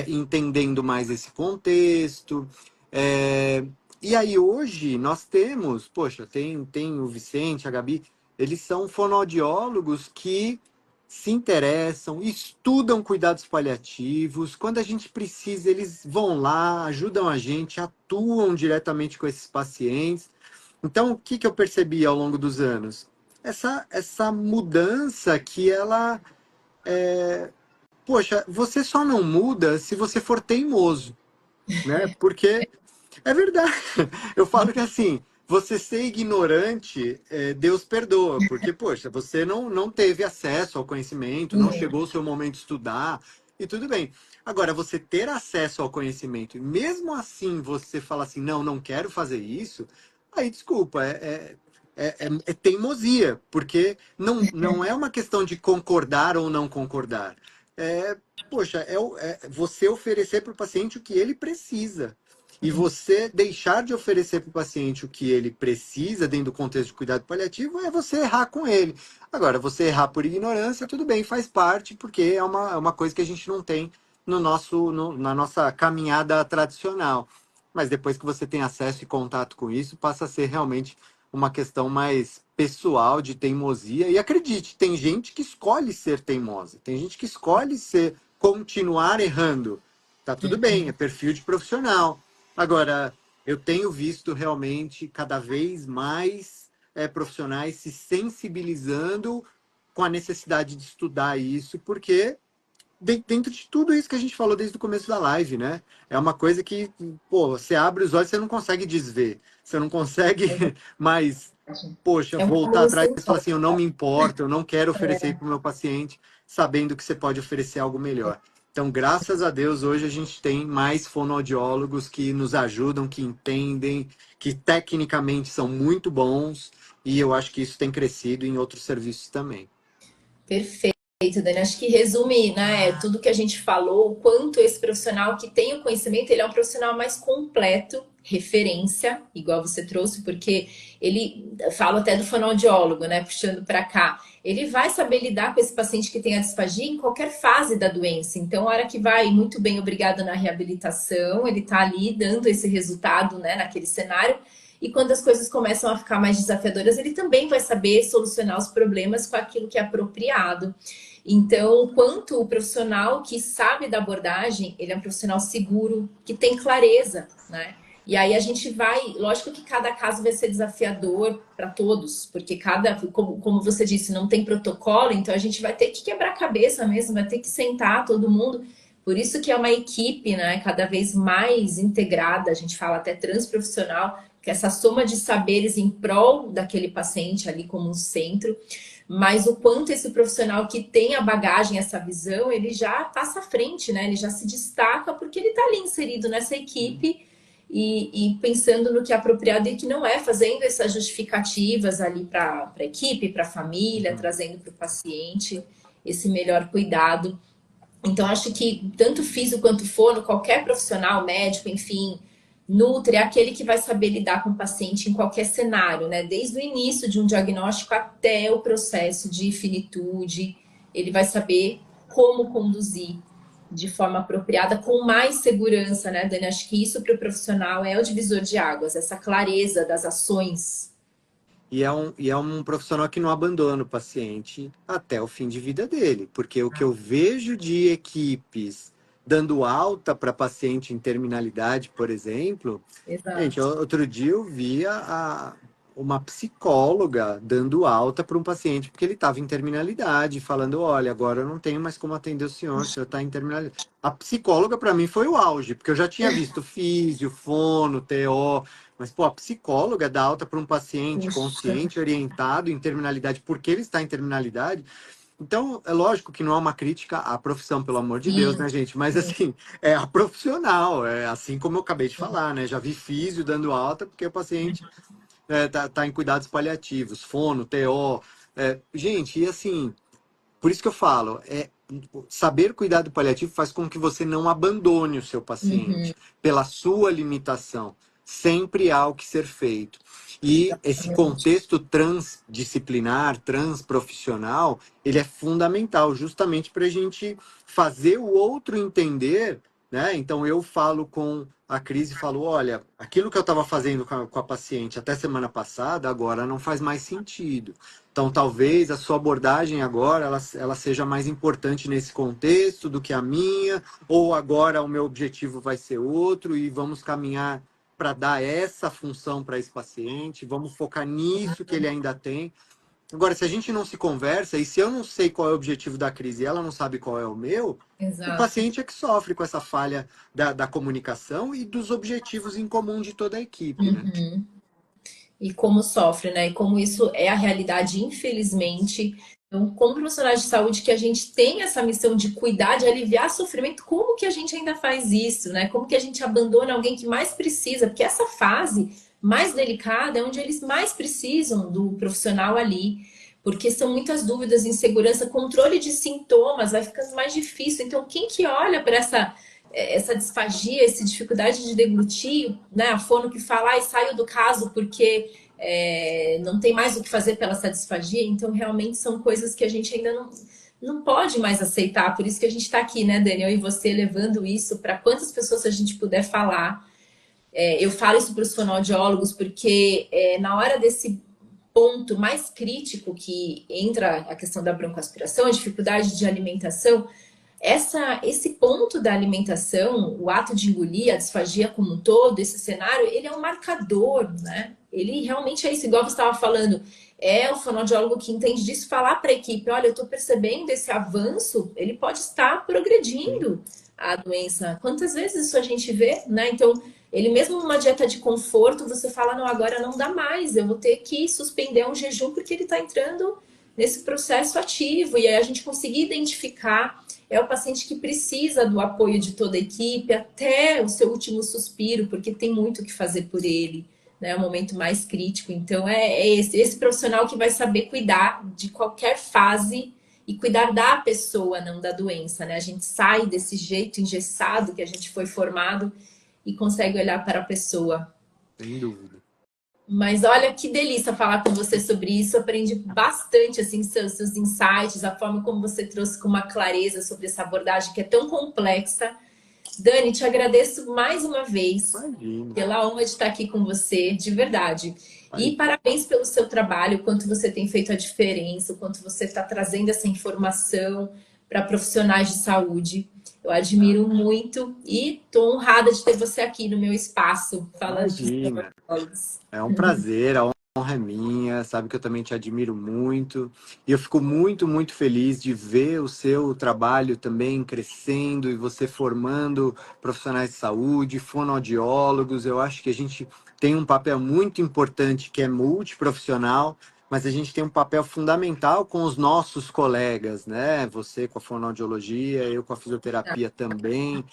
entendendo mais esse contexto. É, e aí, hoje, nós temos, poxa, tem o Vicente, a Gabi, eles são fonoaudiólogos que se interessam, estudam cuidados paliativos. Quando a gente precisa, eles vão lá, ajudam a gente, atuam diretamente com esses pacientes. Então, o que, que eu percebi ao longo dos anos? Essa mudança que ela. Poxa, você só não muda se você for teimoso, né? Porque é verdade. Eu falo que assim, você ser ignorante, Deus perdoa, porque, poxa, você não teve acesso ao conhecimento, não chegou o seu momento de estudar. e tudo bem. Agora, você ter acesso ao conhecimento e mesmo assim você fala assim, não, não quero fazer isso, aí desculpa, é teimosia, porque não é uma questão de concordar ou não concordar. É, poxa, você oferecer para o paciente o que ele precisa. E você deixar de oferecer para o paciente o que ele precisa dentro do contexto de cuidado paliativo é você errar com ele. Agora, você errar por ignorância, tudo bem, faz parte, porque é uma coisa que a gente não tem na nossa caminhada tradicional. Mas depois que você tem acesso e contato com isso, passa a ser realmente uma questão mais pessoal de teimosia. E acredite, tem gente que escolhe ser teimosa, tem gente que escolhe continuar errando. Tá tudo bem, é perfil de profissional. Agora, eu tenho visto realmente cada vez mais profissionais se sensibilizando com a necessidade de estudar isso, porque dentro de tudo isso que a gente falou desde o começo da live, né? É uma coisa que, pô, você abre os olhos, você não consegue desver, você não consegue
É verdade.
mais, poxa,
É um
voltar
cúmulo
atrás
sem
e falar
fim.
assim, eu não me importo, eu não quero oferecer para o meu paciente, sabendo que você pode oferecer algo melhor. Então, graças a Deus, hoje a gente tem mais fonoaudiólogos que nos ajudam, que entendem, que tecnicamente são muito bons, e eu acho que isso tem crescido em outros serviços também.
Perfeito, Dani. Acho que resume, né, tudo que a gente falou, o quanto esse profissional que tem o conhecimento, ele é um profissional mais completo, referência, igual você trouxe, porque ele, falo até do fonoaudiólogo, né, puxando para cá, ele vai saber lidar com esse paciente que tem a disfagia em qualquer fase da doença. Então, a hora que vai muito bem, obrigado na reabilitação, ele está ali dando esse resultado, né, naquele cenário. E quando as coisas começam a ficar mais desafiadoras, ele também vai saber solucionar os problemas com aquilo que é apropriado. Então, quanto o profissional que sabe da abordagem, ele é um profissional seguro, que tem clareza, né? E aí a gente vai, lógico que cada caso vai ser desafiador para todos, porque como você disse, não tem protocolo, então a gente vai ter que quebrar a cabeça mesmo, vai ter que sentar todo mundo. Por isso que é uma equipe, né, cada vez mais integrada, a gente fala até transprofissional, que é essa soma de saberes em prol daquele paciente ali como um centro, mas o quanto esse profissional que tem a bagagem, essa visão, ele já passa à frente, né? Ele já se destaca porque ele está ali inserido nessa equipe e pensando no que é apropriado e que não é fazendo essas justificativas ali para a equipe, para a família, trazendo para o paciente esse melhor cuidado. Então, acho que tanto físico quanto fono, qualquer profissional, médico, enfim, Nutri é aquele que vai saber lidar com o paciente em qualquer cenário, né? Desde o início de um diagnóstico até o processo de finitude, ele vai saber como conduzir de forma apropriada, com mais segurança, né, Dani? Acho que isso para o profissional é o divisor de águas, essa clareza das ações.
E é um profissional que não abandona o paciente até o fim de vida dele, porque o que eu vejo de equipes dando alta para paciente em terminalidade, por exemplo, gente,
Exato.
outro dia eu vi uma psicóloga dando alta para um paciente porque ele estava em terminalidade, falando, olha, agora eu não tenho mais como atender o senhor está em terminalidade. A psicóloga para mim foi o auge, porque eu já tinha visto físio, fono, TO, mas pô, a psicóloga dá alta para um paciente
Puxa,
consciente, orientado em terminalidade, porque ele está em terminalidade. Então, é lógico que não é uma crítica à profissão, pelo amor de Deus,
sim,
né, gente? Mas,
sim.
assim, é a profissional, é assim como eu acabei de falar, né? Já vi físio dando alta porque o paciente tá em cuidados paliativos, fono, TO. Gente, e assim, por isso que eu falo, saber cuidar do paliativo faz com que você não abandone o seu
Uhum,
paciente pela sua limitação. Sempre há o que ser feito. E esse
exatamente.
contexto transdisciplinar, transprofissional, ele é fundamental justamente para a gente fazer o outro entender, né? Então eu falo com a Cris e falo, olha, aquilo que eu estava fazendo com a paciente até semana passada, agora não faz mais sentido. Então, talvez a sua abordagem agora ela seja mais importante nesse contexto do que a minha, ou agora o meu objetivo vai ser outro e vamos caminhar para dar essa função para esse paciente, vamos focar nisso que ele ainda tem. Agora, se a gente não se conversa e se eu não sei qual é o objetivo da crise e ela não sabe qual é o meu, o
Exato.
paciente é que sofre com essa falha da comunicação e dos objetivos em comum de toda a equipe, né?
Uhum. E como sofre, né? E como isso é a realidade, infelizmente, Então, como profissionais de saúde que a gente tem essa missão de cuidar, de aliviar sofrimento, como que a gente ainda faz isso, né? Como que a gente abandona alguém que mais precisa? Porque essa fase mais delicada é onde eles mais precisam do profissional ali, porque são muitas dúvidas, insegurança, controle de sintomas, vai ficando mais difícil. Então, quem que olha para essa disfagia, essa dificuldade de deglutir, né? A fono que fala, e saiu do caso porque não tem mais o que fazer pela satisfagia, então realmente são coisas que a gente ainda não pode mais aceitar. Por isso que a gente está aqui, né, Daniel, e você levando isso para quantas pessoas a gente puder falar. Eu falo isso para os fonoaudiólogos porque na hora desse ponto mais crítico que entra a questão da broncoaspiração, a dificuldade de alimentação, esse ponto da alimentação, o ato de engolir, a disfagia como um todo, esse cenário, ele é um marcador, né? Ele realmente é isso, igual você estava falando, é o fonoaudiólogo que entende disso falar para a equipe, olha, eu estou percebendo esse avanço, ele pode estar progredindo a doença. Quantas vezes isso a gente vê, né? Então, ele mesmo numa dieta de conforto, você fala, não, agora não dá mais, eu vou ter que suspender um jejum porque ele está entrando nesse processo ativo. E aí a gente conseguir identificar o paciente que precisa do apoio de toda a equipe até o seu último suspiro, porque tem muito o que fazer por ele, né? É o momento mais crítico. Então, é esse profissional que vai saber cuidar de qualquer fase e cuidar da pessoa, não da doença, né? A gente sai desse jeito engessado que a gente foi formado e consegue olhar para a pessoa.
Sem dúvida.
Mas olha que delícia falar com você sobre isso. Aprendi bastante assim seus insights, a forma como você trouxe com uma clareza sobre essa abordagem que é tão complexa. Dani, te agradeço mais uma vez
Imagina.
pela honra de estar aqui com você, de verdade. E
Imagina.
parabéns pelo seu trabalho, o quanto você tem feito a diferença, o quanto você está trazendo essa informação para profissionais de saúde. Eu admiro muito e estou honrada de ter você aqui no meu espaço, falando para os
Imagina.
meus.
É um prazer, a honra é minha, sabe que eu também te admiro muito. E eu fico muito, muito feliz de ver o seu trabalho também crescendo e você formando profissionais de saúde, fonoaudiólogos. Eu acho que a gente tem um papel muito importante que é multiprofissional, mas a gente tem um papel fundamental com os nossos colegas, né? Você com a fonoaudiologia, eu com a fisioterapia também.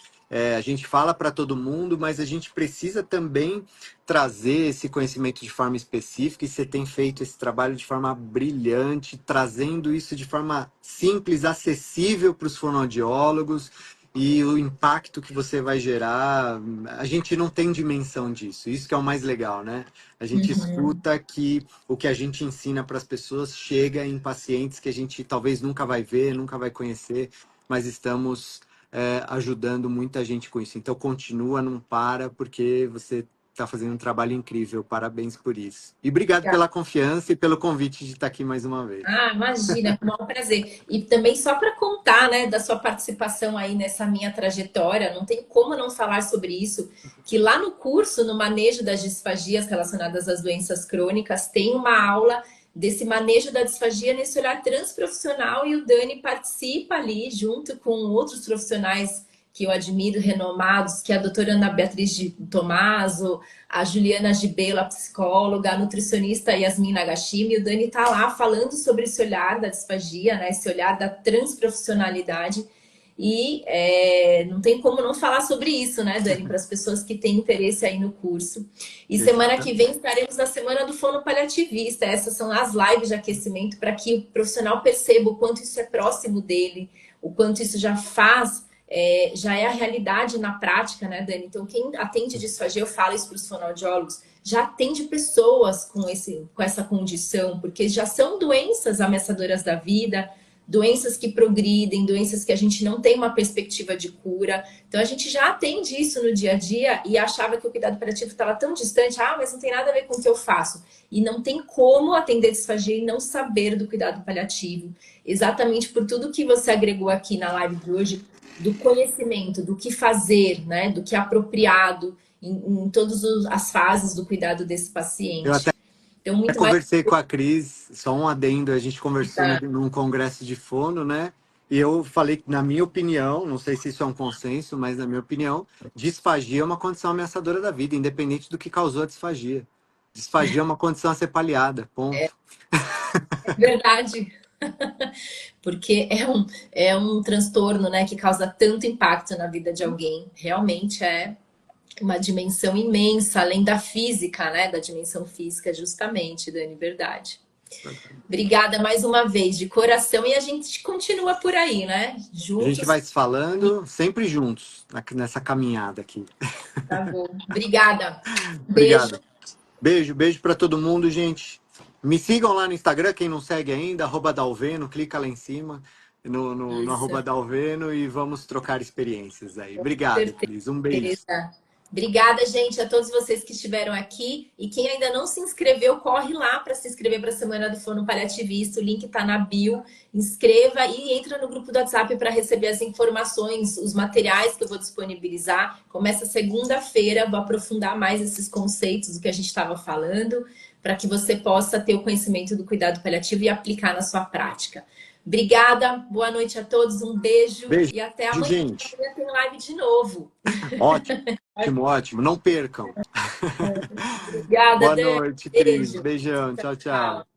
A gente fala para todo mundo, mas a gente precisa também trazer esse conhecimento de forma específica e você tem feito esse trabalho de forma brilhante, trazendo isso de forma simples, acessível para os fonoaudiólogos e o impacto que você vai gerar, a gente não tem dimensão disso. Isso que é o mais legal, né? A gente
Uhum.
escuta que o que a gente ensina para as pessoas chega em pacientes que a gente talvez nunca vai ver, nunca vai conhecer, mas estamos ajudando muita gente com isso. Então continua, não para, porque você está fazendo um trabalho incrível. Parabéns por isso. E obrigado pela confiança e pelo convite de estar aqui mais uma vez.
Ah, imagina, com o maior prazer. E também só para contar, né, da sua participação aí nessa minha trajetória, não tem como não falar sobre isso, que lá no curso, no manejo das disfagias relacionadas às doenças crônicas, tem uma aula desse manejo da disfagia nesse olhar transprofissional e o Dani participa ali junto com outros profissionais que eu admiro, renomados, que é a doutora Ana Beatriz de Tomaso, a Juliana Gibelo, a psicóloga, a nutricionista Yasmin Nagashima, e o Dani está lá falando sobre esse olhar da disfagia, né, esse olhar da transprofissionalidade. E não tem como não falar sobre isso, né, Dani, para as pessoas que têm interesse aí no curso. E semana que vem estaremos na semana do fono paliativista. Essas são as lives de aquecimento para que o profissional perceba o quanto isso é próximo dele, o quanto isso já faz já é a realidade na prática, né, Dani? Então, quem atende disfagia, eu falo isso para os fonoaudiólogos, já atende pessoas com essa condição, porque já são doenças ameaçadoras da vida, doenças que progridem, doenças que a gente não tem uma perspectiva de cura. Então, a gente já atende isso no dia a dia e achava que o cuidado paliativo estava tão distante, mas não tem nada a ver com o que eu faço. E não tem como atender disfagia e não saber do cuidado paliativo. Exatamente por tudo que você agregou aqui na live de hoje, do conhecimento, do que fazer, né? Do que é apropriado em todas as fases do cuidado desse
Eu até
paciente. Então, muito mais.
conversei com a Cris, só um adendo, a gente conversou num congresso de fono, né? E eu falei que, na minha opinião, não sei se isso é um consenso, mas na minha opinião, disfagia é uma condição ameaçadora da vida, independente do que causou a disfagia. Disfagia é uma condição a ser paliada, ponto.
Verdade. Porque é um transtorno, né, que causa tanto impacto na vida de alguém. Realmente é uma dimensão imensa, além da física, né, da dimensão física, justamente, Dani, verdade. Obrigada mais uma vez, de coração, e a gente continua por aí, né?
A gente
Juntos.
vai se falando sempre juntos nessa caminhada aqui.
Tá bom. Obrigada. Beijo.
Obrigado. Beijo, beijo para todo mundo, gente. Me sigam lá no Instagram, quem não segue ainda, @Dalveno, clica lá em cima, no
Isso,
@Dalveno e vamos trocar experiências aí. Obrigado, Cris. Um beijo.
certeza. Obrigada, gente, a todos vocês que estiveram aqui. E quem ainda não se inscreveu, corre lá para se inscrever para a Semana do Fono Paliativista. O link está na bio. Inscreva e entra no grupo do WhatsApp para receber as informações, os materiais que eu vou disponibilizar. Começa segunda-feira, vou aprofundar mais esses conceitos do que a gente estava falando, para que você possa ter o conhecimento do cuidado paliativo e aplicar na sua prática. Obrigada, boa noite a todos, um beijo
Beijo,
e até amanhã.
gente.
Amanhã tem live de novo.
Ótimo, ótimo, ótimo. Não percam.
Obrigada,
Boa
Dani.
noite, Cris.
Beijo.
Beijão. Tchau,
Tchau.
tchau.